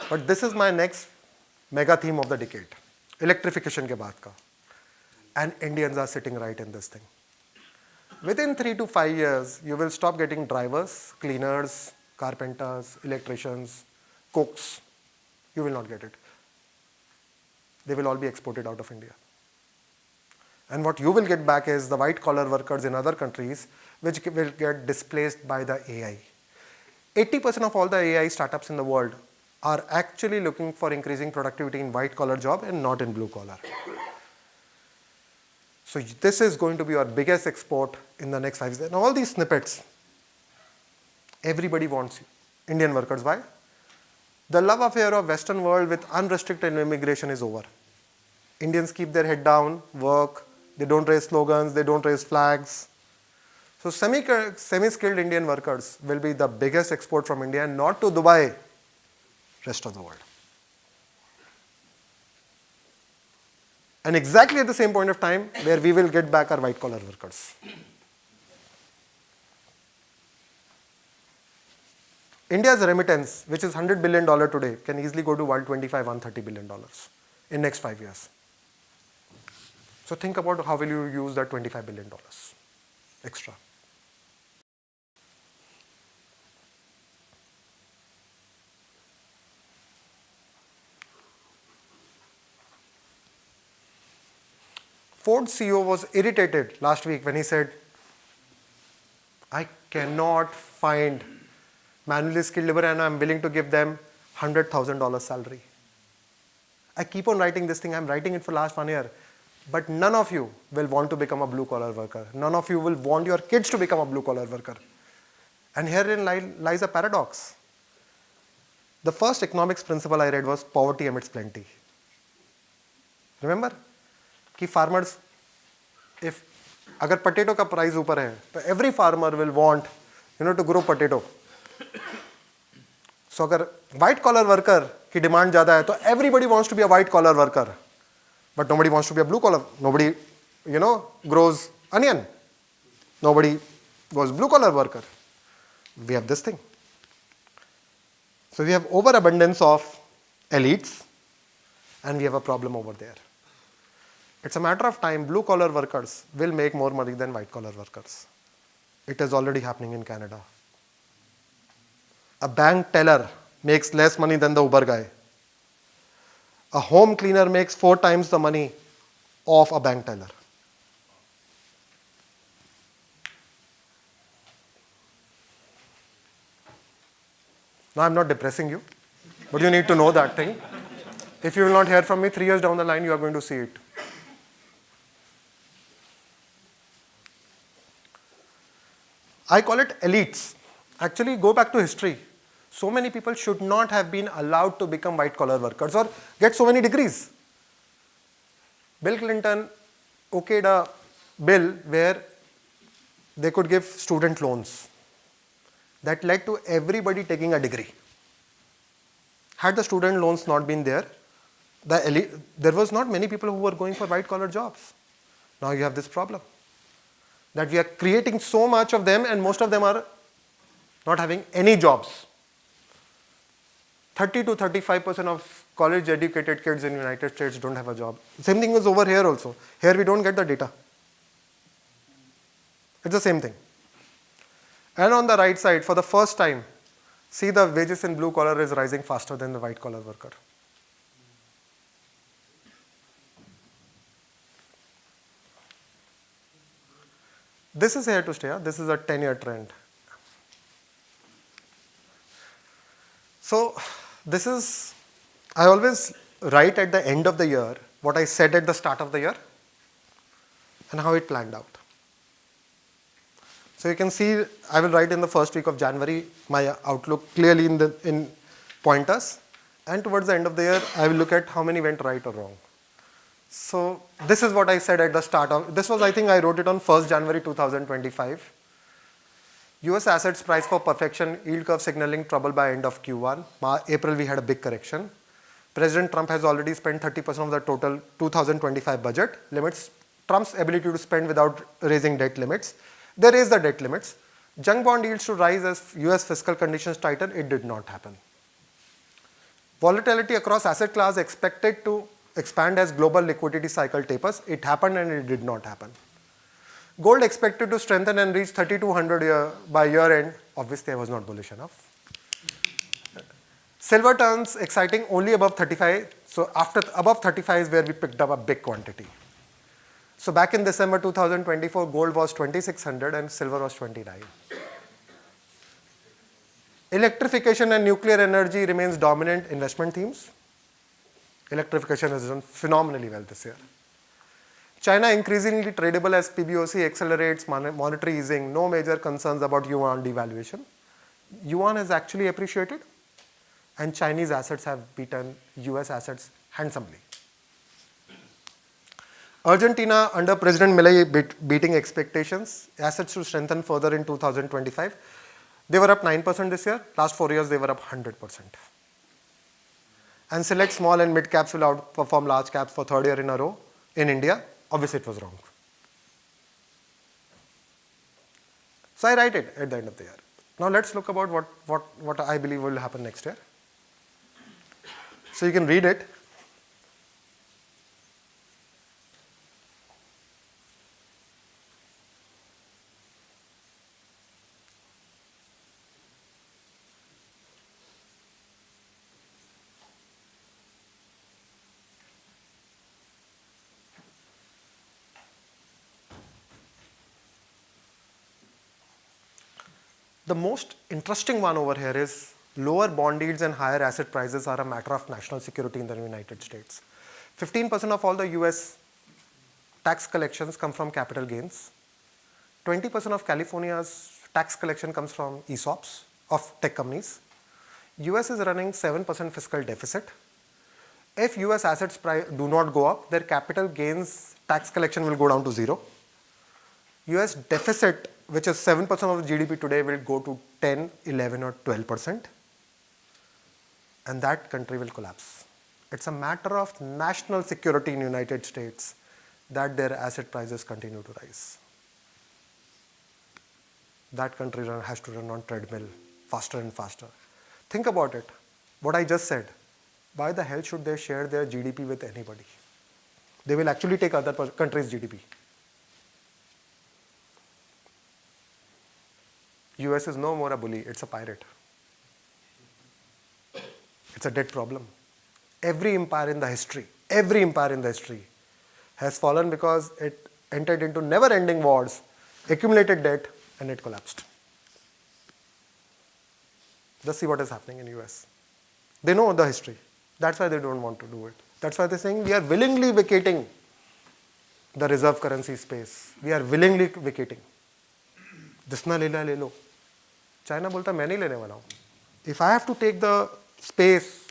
Speaker 2: But this is my next mega theme of the decade. Electrification के बाद का. And Indians are sitting right in this thing. Within 3 to 5 years, you will stop getting drivers, cleaners, carpenters, electricians, cooks. You will not get it. They will all be exported out of India. And what you will get back is the white collar workers in other countries, which will get displaced by the AI. 80% of all the AI startups in the world are actually looking for increasing productivity in white collar job and not in blue collar. So this is going to be our biggest export in the next 5 years. And all these snippets, everybody wants Indian workers. Why? The love affair of Western world with unrestricted immigration is over. Indians keep their head down, work, they don't raise slogans, they don't raise flags. So semi-skilled Indian workers will be the biggest export from India, not to Dubai, rest of the world. And exactly at the same point of time where we will get back our white collar workers. India's remittance, which is $100 billion today, can easily go to $125, $130 billion in next 5 years. So think about how will you use that $25 billion extra. Ford's CEO was irritated last week when he said, I cannot find manually skilled labor and I'm willing to give them $100,000 salary. I keep on writing this thing, I'm writing it for last 1 year, but none of you will want to become a blue collar worker. None of you will want your kids to become a blue collar worker. And herein lies a paradox. The first economics principle I read was poverty amidst plenty. Remember? कि farmers, if अगर potato का price ऊपर है, तो every farmer will want, to grow potato. So अगर white collar worker की demand ज़्यादा है, तो everybody wants to be a white collar worker, but nobody wants to be a blue collar. Nobody, grows onion. Nobody goes blue collar worker. We have this thing. So we have overabundance of elites, and we have a problem over there. It's a matter of time, blue collar workers will make more money than white collar workers. It is already happening in Canada. A bank teller makes less money than the Uber guy. A home cleaner makes 4 times the money of a bank teller. Now I'm not depressing you, but you need to know that thing. If you will not hear from me 3 years down the line, you are going to see it. I call it elites. Actually, go back to history. So many people should not have been allowed to become white collar workers or get so many degrees. Bill Clinton okayed a bill where they could give student loans. That led to everybody taking a degree. Had the student loans not been there, there was not many people who were going for white collar jobs. Now you have this problem that we are creating so much of them and most of them are not having any jobs. 30 to 35% of college educated kids in the United States don't have a job. Same thing is over here also. Here we don't get the data. It's the same thing. And on the right side, for the first time, see the wages in blue collar is rising faster than the white collar worker. This is here to stay. This is a 10-year trend. So this is, I always write at the end of the year what I said at the start of the year and how it planned out. So you can see, I will write in the first week of January my outlook clearly in pointers, and towards the end of the year, I will look at how many went right or wrong. So this is what I said at the start of, this was, I think I wrote it on 1st January 2025. US assets price for perfection, yield curve signaling trouble by end of Q1. April we had a big correction. President Trump has already spent 30% of the total 2025 budget, limits Trump's ability to spend without raising debt limits. They raised the debt limits. Junk bond yields to rise as US fiscal conditions tighten. It did not happen. Volatility across asset class expected to expand as global liquidity cycle tapers. It happened and it did not happen. Gold expected to strengthen and reach 3,200 by year end. Obviously, I was not bullish enough. Silver turns exciting only above 35. So after above 35 is where we picked up a big quantity. So back in December 2024, gold was 2,600 and silver was 29. Electrification and nuclear energy remains dominant investment themes. Electrification has done phenomenally well this year. China increasingly tradable as PBOC accelerates monetary easing. No major concerns about yuan devaluation. Yuan has actually appreciated and Chinese assets have beaten US assets handsomely. Argentina under President Milei beating expectations. Assets to strengthen further in 2025. They were up 9% this year. Last 4 years they were up 100%. And select small and mid caps will outperform large caps for third year in a row in India. Obviously it was wrong. So I write it at the end of the year. Now let's look about what I believe will happen next year. So you can read it. The most interesting one over here is lower bond yields and higher asset prices are a matter of national security in the United States. 15% of all the US tax collections come from capital gains. 20% of California's tax collection comes from ESOPs of tech companies. US is running 7% fiscal deficit. If US assets do not go up, their capital gains tax collection will go down to zero. US deficit, which is 7% of the GDP today, will go to 10, 11 or 12%. And that country will collapse. It's a matter of national security in the United States that their asset prices continue to rise. That country has to run on treadmill faster and faster. Think about it. What I just said. Why the hell should they share their GDP with anybody? They will actually take other countries' GDP. US is no more a bully, it's a pirate. It's a debt problem. Every empire in the history has fallen because it entered into never-ending wars, accumulated debt, and it collapsed. Just see what is happening in US. They know the history. That's why they don't want to do it. That's why they're saying we are willingly vacating the reserve currency space. We are willingly vacating. जिसना लेना ले लो. China बोलता मैं नहीं लेने वाला हूँ. If I have to take the space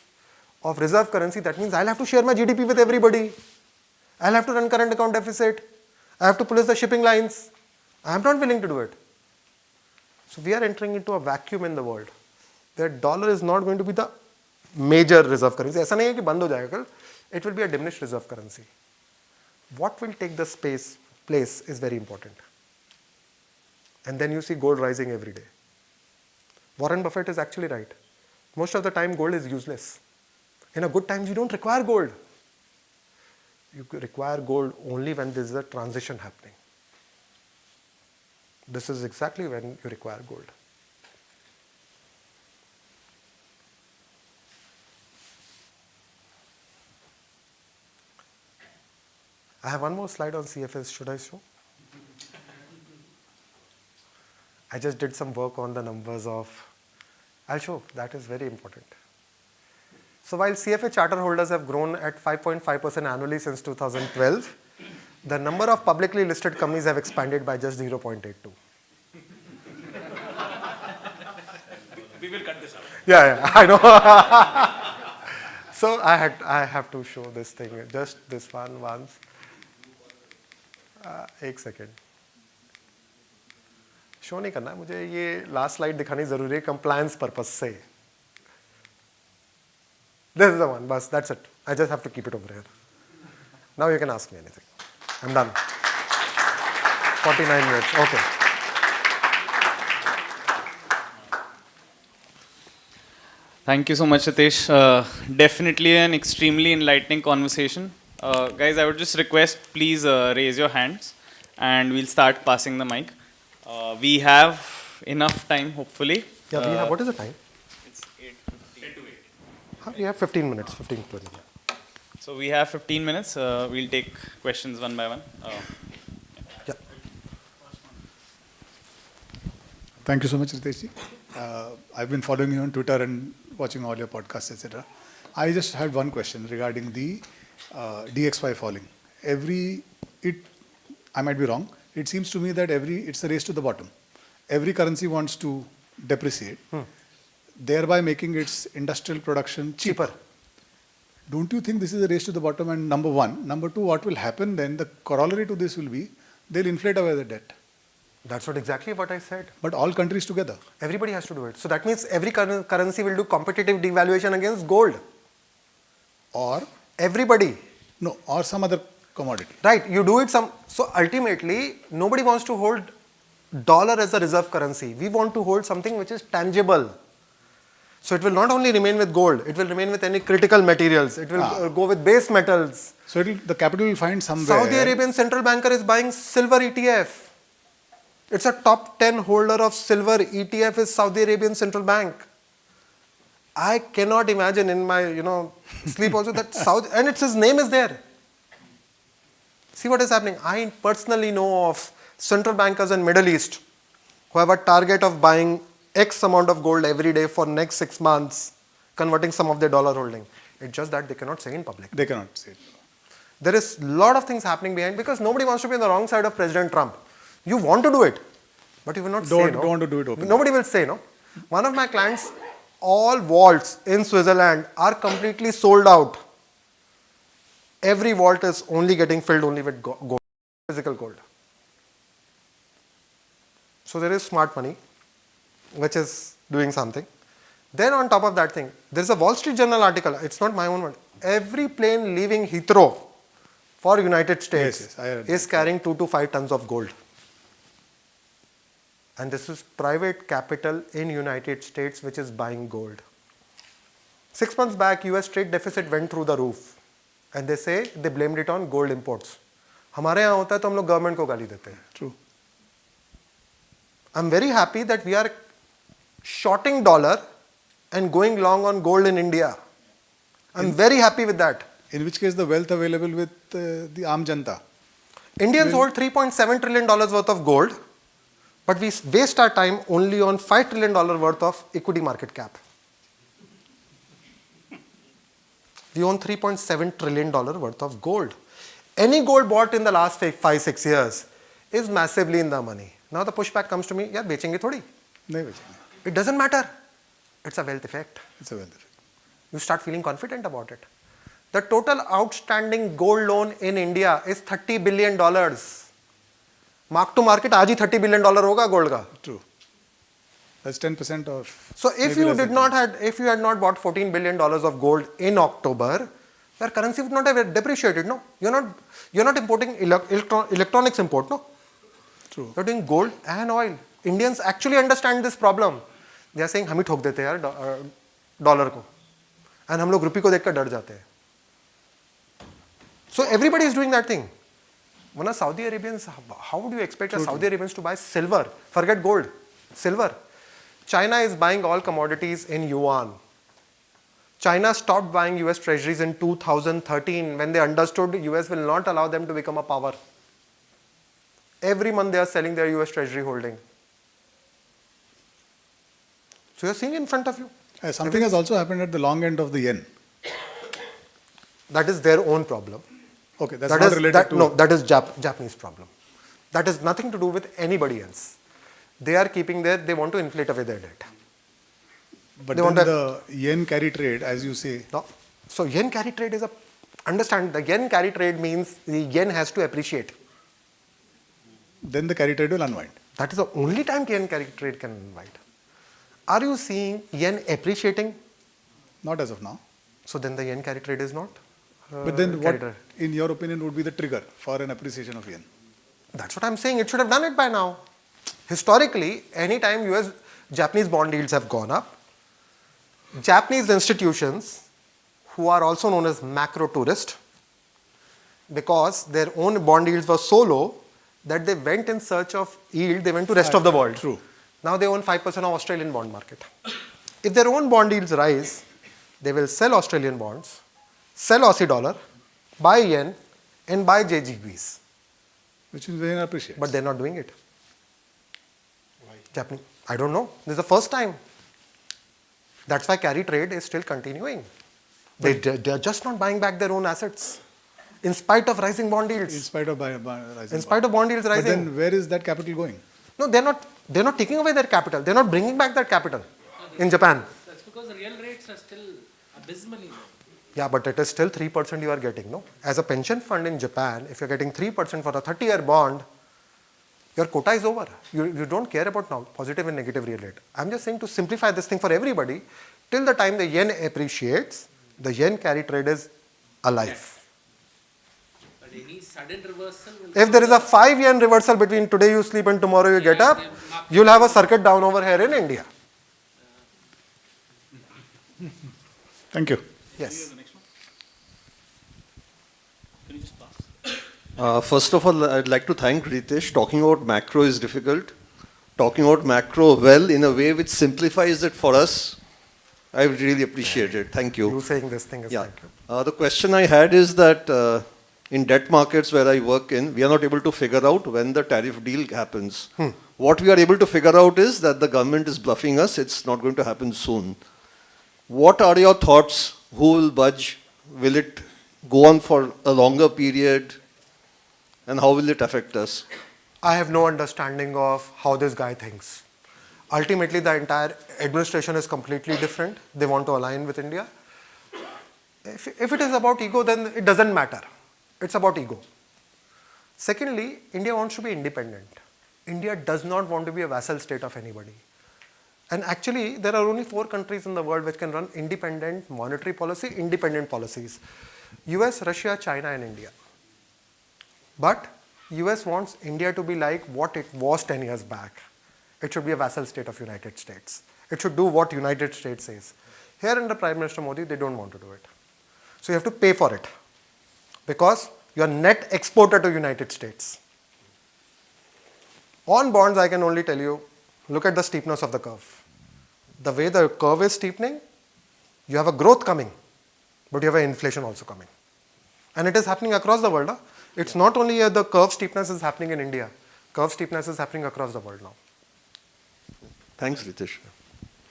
Speaker 2: of reserve currency, that means I'll have to share my GDP with everybody. I'll have to run current account deficit. I have to police the shipping lines. I'm not willing to do it. So we are entering into a vacuum in the world. The dollar is not going to be the major reserve currency. ऐसा नहीं है कि बंद हो जाएगा कल. It will be a diminished reserve currency. What will take the space? place is very important. And then you see gold rising every day. Warren Buffett is actually right. Most of the time gold is useless. In a good times you don't require gold. You require gold only when there is a transition happening. This is exactly when you require gold. I have one more slide on CFAs. Should I show? I just did some work on the numbers of, I'll show, that is very important. So while CFA charter holders have grown at 5.5% annually since 2012, the number of publicly listed companies have expanded by just 0.82.
Speaker 3: We will cut this out.
Speaker 2: Yeah, I know. So I have to show this thing, just this one once. एक second show नहीं करना है मुझे, ये last slide दिखानी जरूरी है compliance purpose से. This is the one, बस that's it. I just have to keep it over here. Now you can ask me anything. I'm done. 49 minutes. Okay.
Speaker 1: Thank you so much, Ritesh. Definitely an extremely enlightening conversation. Guys, I would just request, please raise your hands and we'll start passing the mic. We have enough time, hopefully.
Speaker 2: Yeah, we have, what is the time?
Speaker 1: It's 8:50. 10 to 8.
Speaker 2: We have 15 minutes, 15 to 20.
Speaker 1: So we have 15 minutes. We'll take questions one by one.
Speaker 2: Yeah.
Speaker 4: Thank you so much, Ritesh ji. I've been following you on Twitter and watching all your podcasts, etc. I just had one question regarding the DXY falling. I might be wrong. It seems to me that it's a race to the bottom. Every currency wants to depreciate, thereby making its industrial production cheaper. Don't you think this is a race to the bottom? And number one. Number two, what will happen then? The corollary to this will be they'll inflate away the debt.
Speaker 2: That's exactly what I said.
Speaker 4: But all countries together.
Speaker 2: Everybody has to do it. So that means every currency will do competitive devaluation against gold.
Speaker 4: Or
Speaker 2: Everybody.
Speaker 4: no, or some other commodity.
Speaker 2: Right, you do it some. So ultimately, nobody wants to hold dollar as a reserve currency. We want to hold something which is tangible. So it will not only remain with gold, it will remain with any critical materials. It will go with base metals.
Speaker 4: So the capital will find somewhere.
Speaker 2: Saudi Arabian central banker is buying silver ETF. It's a top 10 holder of silver ETF is Saudi Arabian central bank. I cannot imagine in my sleep also that and his name is there. See what is happening. I personally know of central bankers in Middle East who have a target of buying X amount of gold every day for next 6 months, converting some of their dollar holding. It's just that they cannot say in public.
Speaker 4: They cannot say it.
Speaker 2: There is a lot of things happening behind because nobody wants to be on the wrong side of President Trump. You want to do it, but you will not say no.
Speaker 4: Don't want to do it openly.
Speaker 2: Nobody will say no. One of my clients, all vaults in Switzerland are completely sold out. Every vault is only getting filled only with gold, physical gold. So there is smart money, which is doing something. Then on top of that thing, there is a Wall Street Journal article. It's not my own word. Every plane leaving Heathrow for United States is carrying 2 to 5 tons of gold. And this is private capital in United States which is buying gold. 6 months back, US trade deficit went through the roof. And they say they blamed it on gold imports. हमारे यहाँ होता है तो हम लोग government को गाली देते हैं.
Speaker 4: True.
Speaker 2: I'm very happy that we are shorting dollar and going long on gold in India. I'm very happy with that.
Speaker 4: In which case the wealth available with the Aam Janta.
Speaker 2: Indians hold $3.7 trillion worth of gold, but we waste our time only on $5 trillion worth of equity market cap. We own $3.7 trillion worth of gold. Any gold bought in the last 5-6 years is massively in the money. Now the pushback comes to me, yaar becenge thodi.
Speaker 4: नहीं बेचेंगे.
Speaker 2: It doesn't matter. It's a wealth effect.
Speaker 4: It's a wealth effect.
Speaker 2: You start feeling confident about it. The total outstanding gold loan in India is $30 billion. Mark to market आज ही $30 billion होगा gold का.
Speaker 4: True. That's 10% of.
Speaker 2: So if you had not bought $14 billion of gold in October, your currency would not have depreciated, no? You're not importing electronics import, no?
Speaker 4: True.
Speaker 2: You're doing gold and oil. Indians actually understand this problem. They are saying हम ही ठोक देते हैं यार dollar को, and हम लोग रुपये को देखकर डर जाते हैं. So everybody is doing that thing. When Saudi Arabians, how would you expect a Saudi Arabians to buy silver? Forget gold, silver. China is buying all commodities in yuan. China stopped buying US treasuries in 2013 when they understood US will not allow them to become a power. Every month they are selling their US treasury holding. So you're seeing in front of you.
Speaker 4: Something has also happened at the long end of the yen.
Speaker 2: That is their own problem.
Speaker 4: Okay, that's not related to...
Speaker 2: No, that is Japanese problem. That has nothing to do with anybody else. They are keeping they want to inflate away their debt.
Speaker 4: But
Speaker 2: They
Speaker 4: then
Speaker 2: want
Speaker 4: the yen carry trade, as you say,
Speaker 2: No. So yen carry trade is understand, the yen carry trade means the yen has to appreciate.
Speaker 4: then the carry trade will unwind.
Speaker 2: That is the only time yen carry trade can unwind. Are you seeing yen appreciating?
Speaker 4: Not as of now.
Speaker 2: So then the yen carry trade is not.
Speaker 4: But then
Speaker 2: carry
Speaker 4: what,
Speaker 2: trade.
Speaker 4: in your opinion, would be the trigger for an appreciation of yen?
Speaker 2: That's what I'm saying. It should have done it by now. Historically, anytime Japanese bond yields have gone up, Japanese institutions, who are also known as macro tourists, because their own bond yields were so low that they went in search of yield, they went to rest of the world.
Speaker 4: True.
Speaker 2: Now they own 5% of Australian bond market. If their own bond yields rise, they will sell Australian bonds, sell Aussie dollar, buy yen, and buy JGBs.
Speaker 4: Which is very appreciated.
Speaker 2: But they're not doing it. Why? Japanese. I don't know. This is the first time. That's why carry trade is still continuing. They're just not buying back their own assets. In spite of rising bond yields.
Speaker 4: In spite of rising.
Speaker 2: In spite of bond yields rising.
Speaker 4: But then where is that capital going?
Speaker 2: No, they're not taking away their capital. They're not bringing back that capital in Japan.
Speaker 3: That's because the real rates are still abysmally low.
Speaker 2: Yeah, but it is still 3% you are getting, no? As a pension fund in Japan, if you're getting 3% for a 30-year bond, your quota is over. You don't care about now positive and negative real rate. I'm just saying to simplify this thing for everybody, till the time the yen appreciates, the yen carry trade is alive.
Speaker 3: But any sudden reversal will...
Speaker 2: If there is a 5 yen reversal between today you sleep and tomorrow you get up, you'll have a circuit down over here in India.
Speaker 4: Thank you.
Speaker 2: Yes.
Speaker 3: Can you just pass?
Speaker 5: First of all, I'd like to thank Ritesh. Talking about macro is difficult. Talking about macro well in a way which simplifies it for us, I really appreciate it. Thank you.
Speaker 2: You saying this thing is
Speaker 5: Yeah.
Speaker 2: thank you.
Speaker 5: The question I had is that in debt markets where I work in, we are not able to figure out when the tariff deal happens. What we are able to figure out is that the government is bluffing us. It's not going to happen soon. What are your thoughts? Who will budge? Will it go on for a longer period? And how will it affect us?
Speaker 2: I have no understanding of how this guy thinks. Ultimately, the entire administration is completely different. They want to align with India. If it is about ego, then it doesn't matter. It's about ego. Secondly, India wants to be independent. India does not want to be a vassal state of anybody. And actually, there are only 4 countries in the world which can run independent monetary policy, independent policies. US, Russia, China, and India. But US wants India to be like what it was 10 years back. It should be a vassal state of United States. It should do what United States says. Here under Prime Minister Modi, they don't want to do it. So you have to pay for it. Because you are net exporter to United States. On bonds, I can only tell you, look at the steepness of the curve. The way the curve is steepening, you have a growth coming, but you have an inflation also coming. And it is happening across the world. Huh? It's not only the curve steepness is happening in India. Curve steepness is happening across the world now.
Speaker 5: Thanks, Ritesh.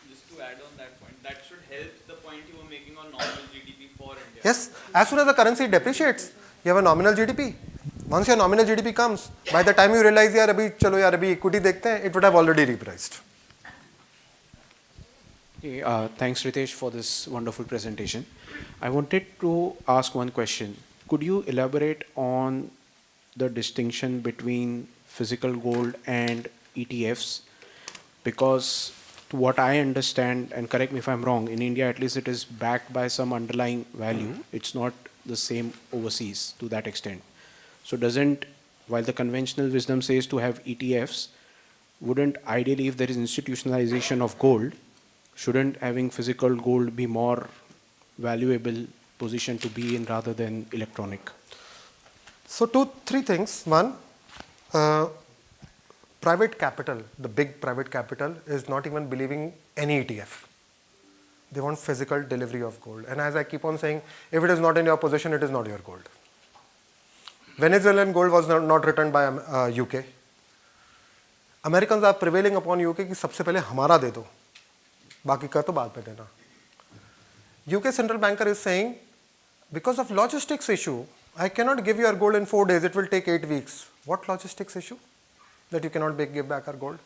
Speaker 1: Just to add on that point, that should help the point you were making on nominal GDP for India.
Speaker 2: Yes, as soon as the currency depreciates, you have a nominal GDP. Once your nominal GDP comes, by the time you realize, yaar, abhi equity dekhte hain, it would have already repriced.
Speaker 6: Hey, thanks, Ritesh, for this wonderful presentation. I wanted to ask one question. Could you elaborate on the distinction between physical gold and ETFs? Because to what I understand, and correct me if I'm wrong, in India at least it is backed by some underlying value. It's not the same overseas to that extent. So while the conventional wisdom says to have ETFs, wouldn't ideally, if there is institutionalization of gold, shouldn't having physical gold be more valuable position to be in rather than electronic?
Speaker 2: So three things. One, private capital, the big private capital is not even believing any ETF. They want physical delivery of gold. And as I keep on saying, if it is not in your possession, it is not your gold. Venezuelan gold was not returned by UK. Americans are prevailing upon UK कि सबसे पहले हमारा दे दो, बाकी का तो बाद में देना. UK central banker is saying, because of logistics issue, I cannot give your gold in 4 days, it will take 8 weeks. What logistics issue? That you cannot give back our gold?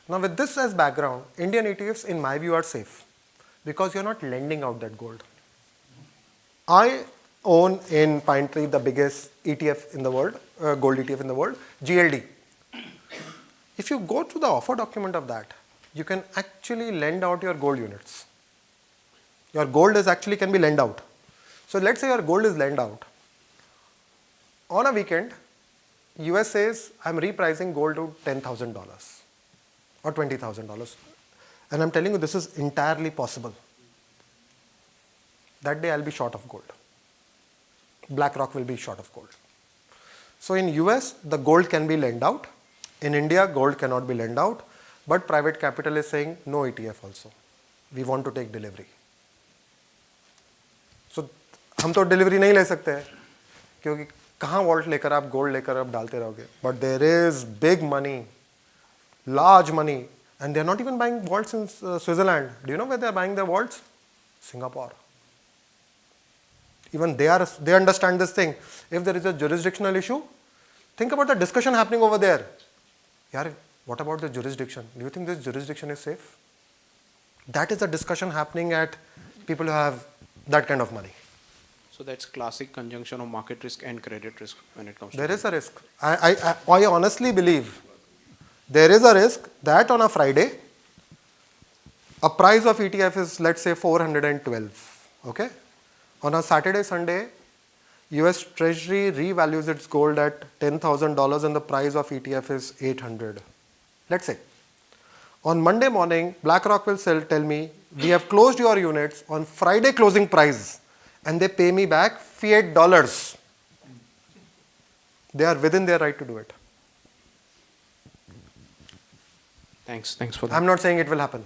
Speaker 2: Now with this as background, Indian ETFs in my view are safe because you are not lending out that gold. I own in Pinetree the biggest ETF in the world, gold ETF in the world, GLD. If you go to the offer document of that, you can actually lend out your gold units. Your gold is actually can be lent out. So let's say your gold is lent out. On a weekend, US says, I'm repricing gold to $10,000 or $20,000. And I'm telling you, this is entirely possible. That day I'll be short of gold. BlackRock will be short of gold. So in US, the gold can be lent out. In India, gold cannot be lent out. But private capital is saying, no ETF also. We want to take delivery. So हम तो delivery नहीं ले सकते हैं क्योंकि कहाँ vault लेकर आप गोल्ड लेकर आप डालते रहोगे. But there is big money, large money, and they are not even buying vaults in Switzerland. Do you know where they are buying their vaults? Singapore. Even they understand this thing. If there is a jurisdictional issue, think about the discussion happening over there. Yaar, what about the jurisdiction? Do you think this jurisdiction is safe? That is the discussion happening at people who have that kind of money.
Speaker 6: So that's classic conjunction of market risk and credit risk when it comes to
Speaker 2: There is a risk. I honestly believe there is a risk that on a Friday, a price of ETF is, let's say, 412. Okay? On a Saturday, Sunday, US Treasury revalues its gold at $10,000 and the price of ETF is 800. Let's say. On Monday morning, BlackRock will tell me, we have closed your units on Friday closing price and they pay me back fiat dollars. They are within their right to do it.
Speaker 6: Thanks for that.
Speaker 2: I'm not saying it will happen.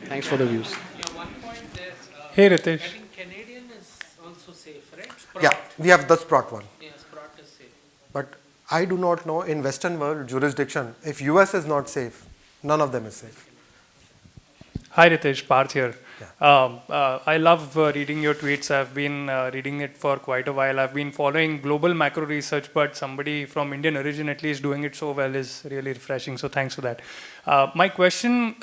Speaker 6: Thanks for the views.
Speaker 3: Yeah, one point there.
Speaker 1: Hey, Ritesh.
Speaker 3: I think Canadian is also safe, right? Sprott.
Speaker 2: Yeah, we have the Sprott one.
Speaker 3: Yeah, Sprott is safe.
Speaker 2: But I do not know in Western world jurisdiction, if US is not safe, none of them is safe.
Speaker 7: Hi Ritesh, Parth here. I love reading your tweets. I've been reading it for quite a while. I've been following global macro research, but somebody from Indian origin at least doing it so well is really refreshing. So thanks for that. My question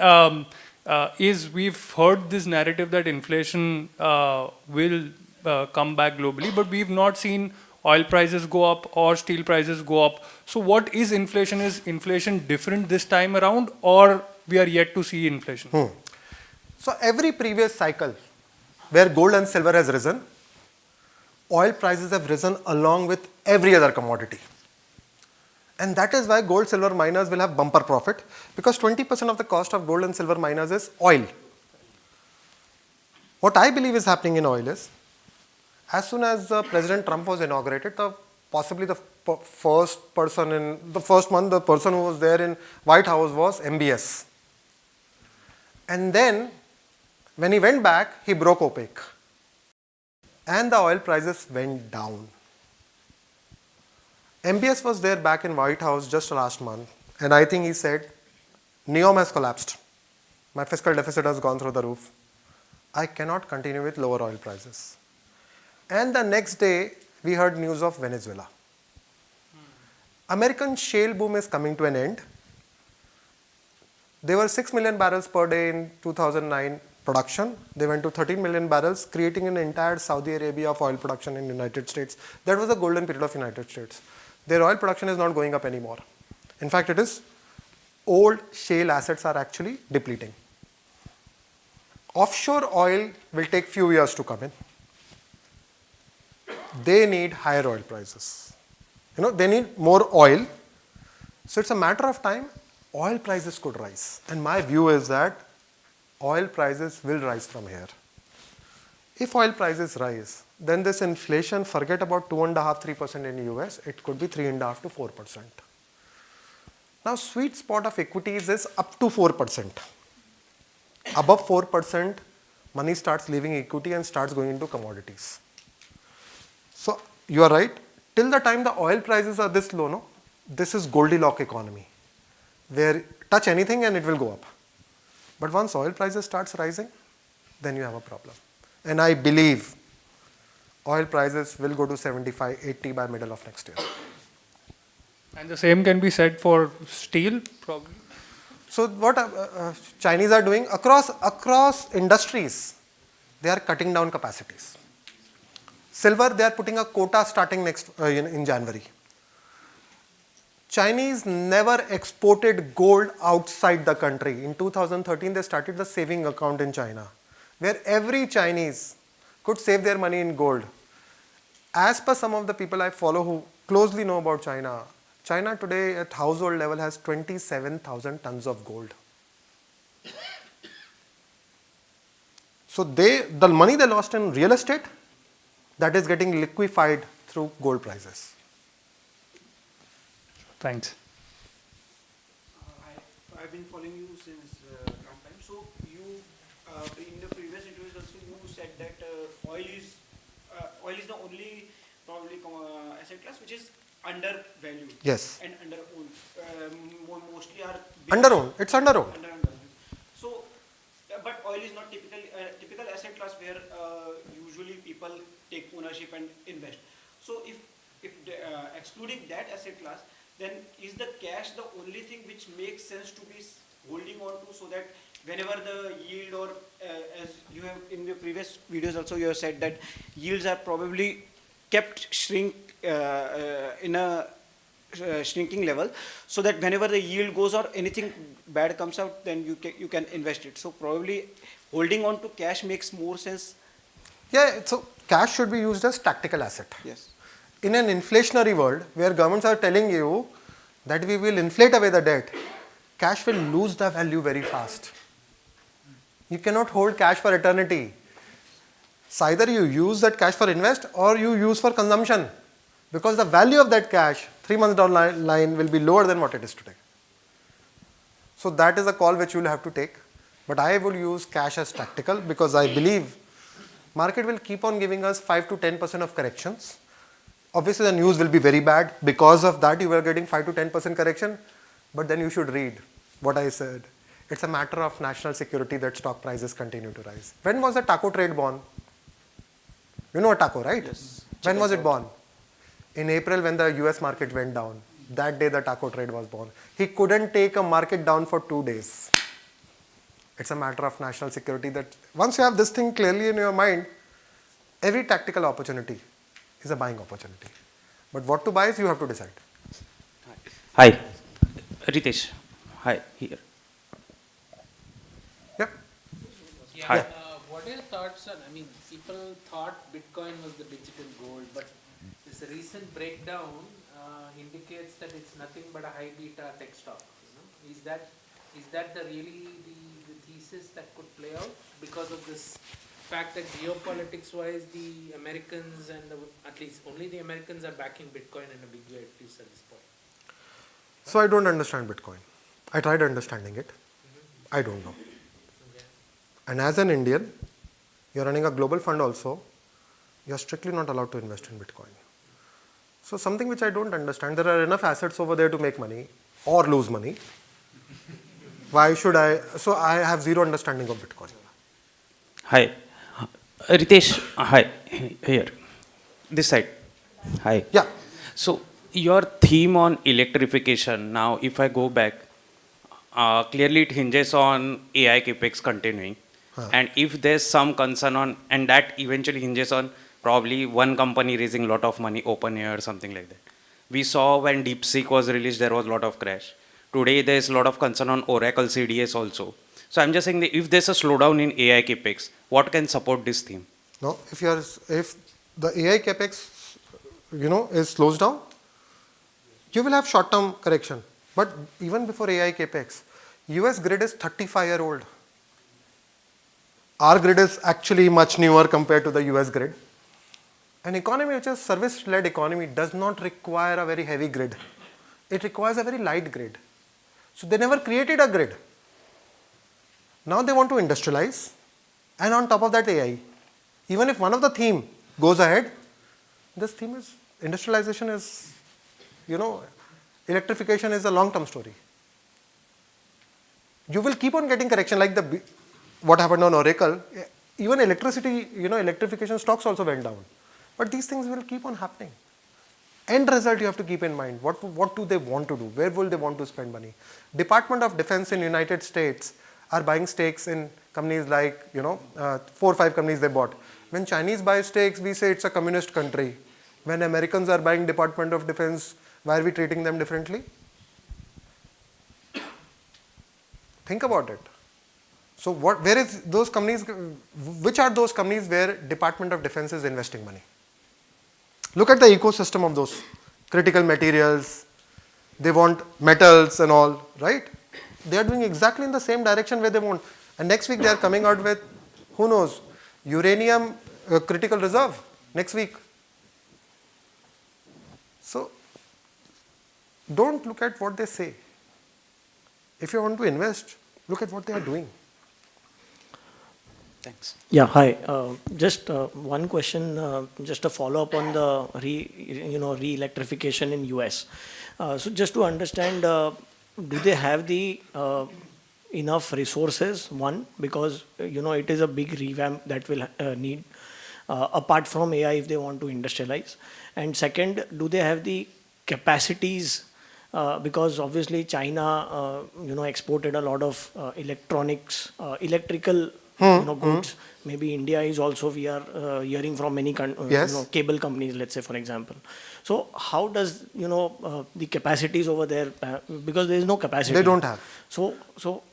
Speaker 7: is, we've heard this narrative that inflation will come back globally, but we've not seen oil prices go up or steel prices go up. So what is inflation? Is inflation different this time around, or we are yet to see inflation?
Speaker 2: So every previous cycle where gold and silver has risen, oil prices have risen along with every other commodity. And that is why gold silver miners will have bumper profit, because 20% of the cost of gold and silver miners is oil. What I believe is happening in oil is, as soon as President Trump was inaugurated, possibly the first person the person who was there in White House was MBS. And then when he went back, he broke OPEC. And the oil prices went down. MBS was there back in White House just last month. And I think he said, NEOM has collapsed. My fiscal deficit has gone through the roof. I cannot continue with lower oil prices. And the next day, we heard news of Venezuela. American shale boom is coming to an end. There were 6 million barrels per day in 2009 production. They went to 13 million barrels, creating an entire Saudi Arabia of oil production in the United States. That was the golden period of United States. Their oil production is not going up anymore. In fact, it is old shale assets are actually depleting. Offshore oil will take few years to come in. they need higher oil prices. They need more oil. So it's a matter of time, oil prices could rise. And my view is that oil prices will rise from here. If oil prices rise, then this inflation, forget about 2.5-3% in the US, it could be 3.5 to 4%. Now, sweet spot of equities is up to 4%. Above 4%, money starts leaving equity and starts going into commodities. So, you are right. Till the time the oil prices are this low, no, this is Goldilocks economy, where touch anything and it will go up. But once oil prices starts rising, then you have a problem. And I believe oil prices will go to 75, 80 by middle of next year.
Speaker 7: And the same can be said for steel, probably.
Speaker 2: So what Chinese are doing across industries, they are cutting down capacities. Silver, they are putting a quota starting in January. Chinese never exported gold outside the country. In 2013, they started the saving account in China, where every Chinese could save their money in gold. As per some of the people I follow who closely know about China, China today at household level has 27,000 tons of gold. So the money they lost in real estate, that is getting liquefied through gold prices.
Speaker 7: Thanks.
Speaker 8: I've been following you since a long time. So you, in the previous interviews also, you said that oil is the only probably asset class which is undervalued.
Speaker 2: Yes.
Speaker 8: And underowned. Mostly are
Speaker 2: Underowned. It's underowned.
Speaker 8: Underowned. So, but oil is not typical asset class where usually people take ownership and invest. So if excluding that asset class, then is the cash the only thing which makes sense to be holding on to, so that whenever the yield or as you have in the previous videos also you have said that yields are probably kept in a shrinking level, so that whenever the yield goes or anything bad comes out, then you can invest it. So probably holding on to cash makes more sense.
Speaker 2: Yeah, so cash should be used as tactical asset.
Speaker 8: Yes.
Speaker 2: In an inflationary world where governments are telling you that we will inflate away the debt, cash will lose the value very fast. You cannot hold cash for eternity. So either you use that cash for invest or you use for consumption, because the value of that cash 3 months down the line will be lower than what it is today. So that is a call which you will have to take. But I will use cash as tactical because I believe market will keep on giving us 5 to 10% of corrections. Obviously the news will be very bad. Because of that you are getting 5 to 10% correction. But then you should read what I said. It's a matter of national security that stock prices continue to rise. When was the taco trade born? You know a taco, right?
Speaker 8: Yes.
Speaker 2: When was it born? In April when the US market went down. That day the taco trade was born. He couldn't take a market down for 2 days. It's a matter of national security that once you have this thing clearly in your mind, every tactical opportunity is a buying opportunity. But what to buy is you have to decide.
Speaker 9: Hi, Ritesh. Hi, here.
Speaker 2: Yep.
Speaker 3: Yeah.
Speaker 9: Hi.
Speaker 3: What are your thoughts on, people thought Bitcoin was the digital gold, but this recent breakdown indicates that it's nothing but a high beta tech stock. Is that the thesis that could play out because of this fact that geopolitics wise the Americans and at least only the Americans are backing Bitcoin in a big way, at least at this point?
Speaker 2: So I don't understand Bitcoin. I tried understanding it. I don't know.
Speaker 3: Okay.
Speaker 2: And as an Indian, you're running a global fund also, you're strictly not allowed to invest in Bitcoin. So something which I don't understand, there are enough assets over there to make money or lose money. Why should I? So I have zero understanding of Bitcoin.
Speaker 9: Hi. Ritesh, hi, here. This side. Hi.
Speaker 2: Yeah.
Speaker 9: So, your theme on electrification, now if I go back, clearly it hinges on AI capex continuing. And if there's some concern on, and that eventually hinges on probably one company raising a lot of money, OpenAI or something like that. We saw when DeepSeek was released, there was a lot of crash. Today, there's a lot of concern on Oracle CDS also. So I'm just saying that if there's a slowdown in AI capex, what can support this theme?
Speaker 2: No, if the AI capex is slows down, you will have short-term correction. But even before AI capex, US grid is 35-year-old. Our grid is actually much newer compared to the US grid. An economy which is service-led economy does not require a very heavy grid. It requires a very light grid. So they never created a grid. Now they want to industrialize, and on top of that AI. Even if one of the theme goes ahead, this theme is industrialization is, electrification is a long-term story. You will keep on getting correction like what happened on Oracle. Even electricity, electrification stocks also went down. But these things will keep on happening. End result you have to keep in mind. What do they want to do? Where will they want to spend money? Department of Defense in United States are buying stakes in companies like, 4 or 5 companies they bought. When Chinese buy stakes, we say it's a communist country. When Americans are buying Department of Defense, why are we treating them differently? Think about it. So where is those companies, which are those companies where Department of Defense is investing money? Look at the ecosystem of those critical materials. They want metals and all, right? They are doing exactly in the same direction where they want. And next week they are coming out with, who knows, uranium critical reserve next week. So don't look at what they say. If you want to invest, look at what they are doing.
Speaker 10: Thanks. Yeah, hi. Just one question, just a follow-up on the re-electrification in US. So just to understand, do they have the enough resources? One, because it is a big revamp that will need apart from AI if they want to industrialize. And second, do they have the capacities? Because obviously China, exported a lot of electronics, electrical. Goods. Maybe India is also, we are hearing from many cable companies, let's say, for example. So how does, the capacities over there, because there is no capacity.
Speaker 2: They don't have.
Speaker 10: So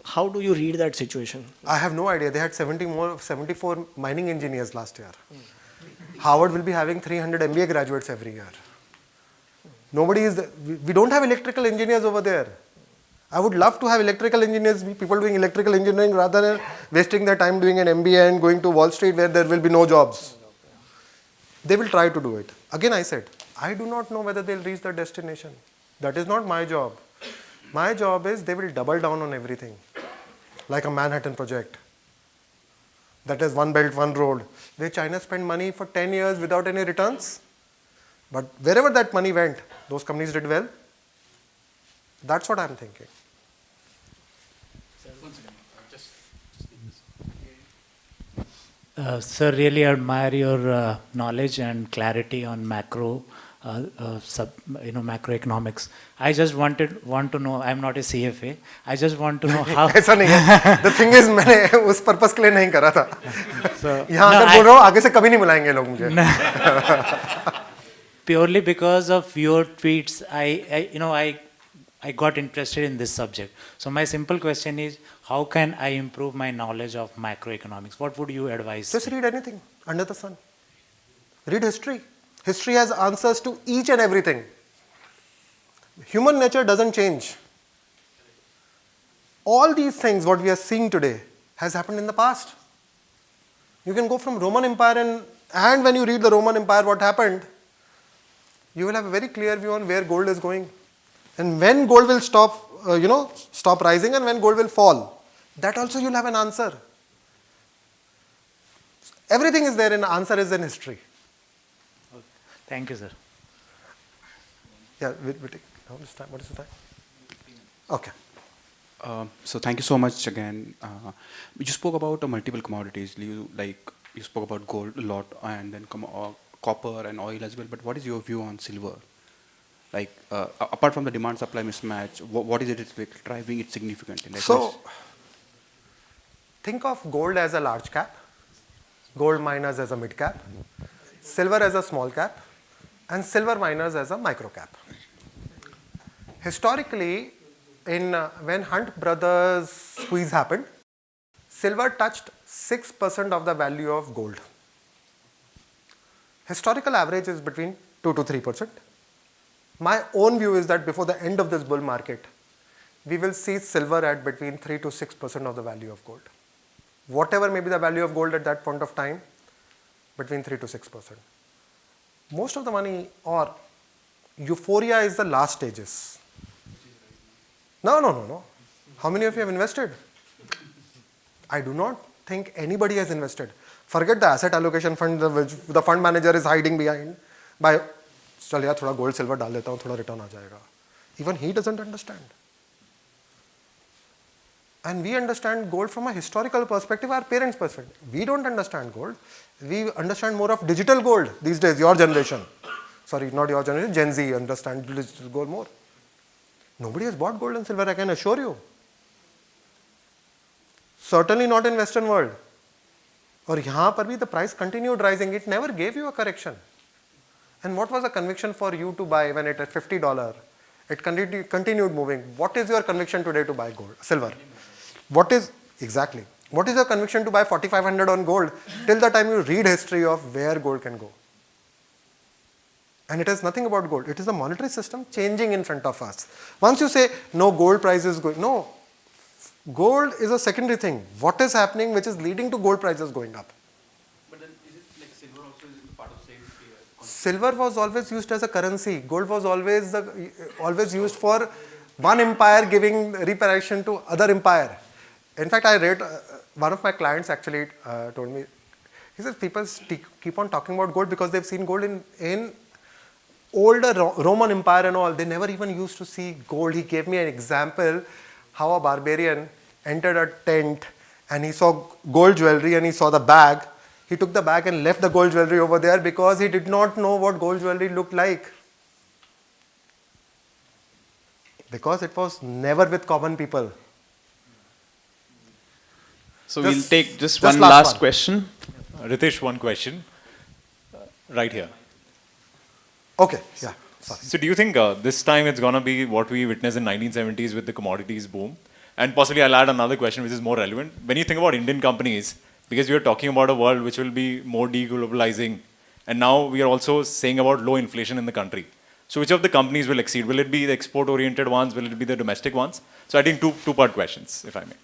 Speaker 10: how do you read that situation?
Speaker 2: I have no idea. They had 74 mining engineers last year. Harvard will be having 300 MBA graduates every year. We don't have electrical engineers over there. I would love to have electrical engineers, people doing electrical engineering rather than wasting their time doing an MBA and going to Wall Street where there will be no jobs. They will try to do it. Again, I said, I do not know whether they'll reach their destination. That is not my job. My job is they will double down on everything, like a Manhattan project. That is one belt, one road, where China spent money for 10 years without any returns. But wherever that money went, those companies did well. That's what I'm thinking.
Speaker 11: Sir, really admire your knowledge and clarity on macroeconomics. I just want to know. I'm not a CFA. I just want to know how.
Speaker 2: ऐसा नहीं है. The thing is, मैंने उस purpose के लिए नहीं करा था. यहाँ अगर बोल रहा हूँ, आगे से कभी नहीं बुलाएंगे लोग मुझे.
Speaker 11: Purely because of your tweets, I got interested in this subject. So my simple question is, how can I improve my knowledge of macroeconomics? What would you advise?
Speaker 2: Just read anything under the sun. Read history. History has answers to each and everything. Human nature doesn't change. All these things, what we are seeing today, has happened in the past. You can go from Roman Empire and when you read the Roman Empire, what happened, you will have a very clear view on where gold is going. And when gold will stop rising and when gold will fall. That also you'll have an answer. Everything is there and the answer is in history.
Speaker 11: Okay. Thank you, sir.
Speaker 2: Yeah, what is the time? Okay.
Speaker 12: So thank you so much again. You spoke about multiple commodities. You spoke about gold a lot and then copper and oil as well. But what is your view on silver? Apart from the demand-supply mismatch, what is it driving it significantly?
Speaker 2: So, think of gold as a large cap, gold miners as a mid cap, silver as a small cap, and silver miners as a micro cap. Historically, when Hunt Brothers squeeze happened, silver touched 6% of the value of gold. Historical average is between 2 to 3%. My own view is that before the end of this bull market, we will see silver at between 3 to 6% of the value of gold. Whatever may be the value of gold at that point of time, between 3 to 6%. Most of the money or euphoria is the last stages. No. How many of you have invested? I do not think anybody has invested. Forget the asset allocation fund, which the fund manager is hiding behind by, चल यार थोड़ा gold silver डाल देता हूँ, थोड़ा return आ जाएगा. Even he doesn't understand. And we understand gold from a historical perspective, our parents' perspective. We don't understand gold. We understand more of digital gold these days, your generation. Sorry, not your generation, Gen Z understand digital gold more. Nobody has bought gold and silver, I can assure you. Certainly not in Western world. और यहाँ पर भी the price continued rising. It never gave you a correction. And what was the conviction for you to buy when it at $50? It continued moving. What is your conviction today to buy gold, silver? What is your conviction to buy 4,500 on gold till the time you read history of where gold can go? And it has nothing about gold. It is the monetary system changing in front of us. Once you say, no, gold price is going, no, gold is a secondary thing. What is happening which is leading to gold prices going up?
Speaker 12: But then is it like silver also is part of same?
Speaker 2: Silver was always used as a currency. Gold was always used for one empire giving reparation to other empire. In fact, I read, one of my clients actually told me, he says people keep on talking about gold because they've seen gold in older Roman Empire and all. They never even used to see gold. He gave me an example how a barbarian entered a tent and he saw gold jewelry and he saw the bag. He took the bag and left the gold jewelry over there because he did not know what gold jewelry looked like. Because it was never with common people.
Speaker 1: So we'll take just one last question.
Speaker 13: Ritesh, one question. Right here.
Speaker 2: Okay, yeah. Sorry.
Speaker 13: So do you think this time it's going to be what we witnessed in 1970s with the commodities boom? And possibly I'll add another question which is more relevant. When you think about Indian companies, because we are talking about a world which will be more deglobalizing, and now we are also saying about low inflation in the country. So which of the companies will exceed? Will it be the export-oriented ones? Will it be the domestic ones? So I think two-part questions, if I may.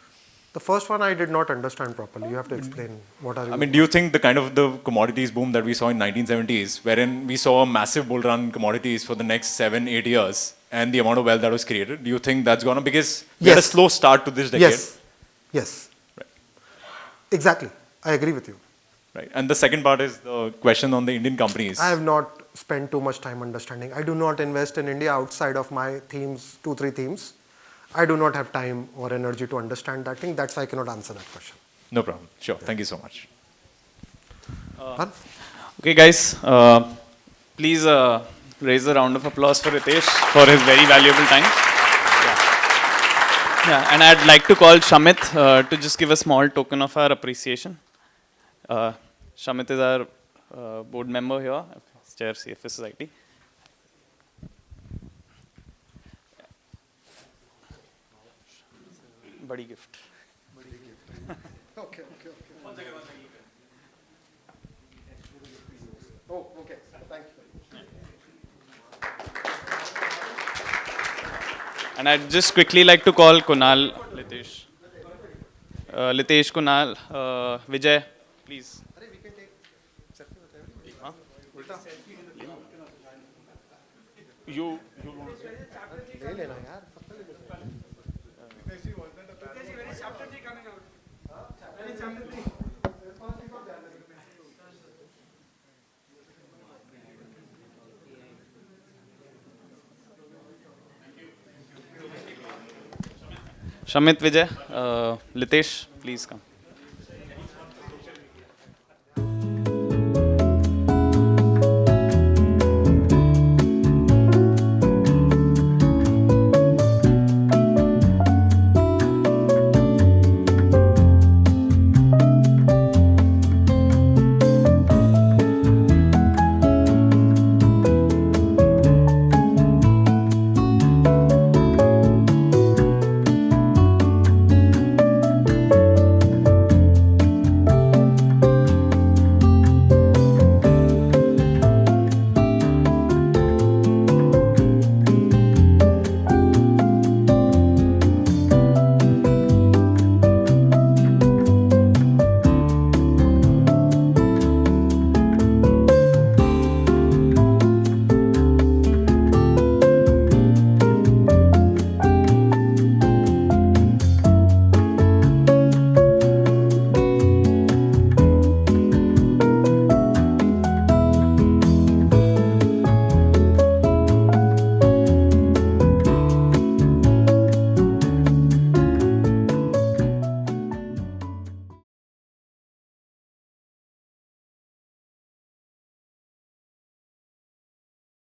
Speaker 2: The first one I did not understand properly. You have to explain what are you...
Speaker 13: I mean, do you think the kind of the commodities boom that we saw in 1970s, wherein we saw a massive bull run in commodities for the next 7-8 years, and the amount of wealth that was created, do you think that's going to... Because we had a slow start to this decade.
Speaker 2: Yes.
Speaker 13: Right.
Speaker 2: Exactly. I agree with you.
Speaker 13: Right. And the second part is the question on the Indian companies.
Speaker 2: I have not spent too much time understanding. I do not invest in India outside of my themes, 2-3 themes. I do not have time or energy to understand that thing. That's why I cannot answer that question.
Speaker 13: No problem. Sure. Thank you so much.
Speaker 1: Okay, guys. Please raise a round of applause for Ritesh for his very valuable time. Yeah, and I'd like to call Shamit to just give a small token of our appreciation. Shamit is our board member here, Chair CFA Society. Badi gift.
Speaker 2: Okay. Oh, okay. Thank you.
Speaker 1: And I'd just quickly like to call Kunal, Litesh, Kunal, Vijay, please. You Shamit, Vijay, Litesh, please come.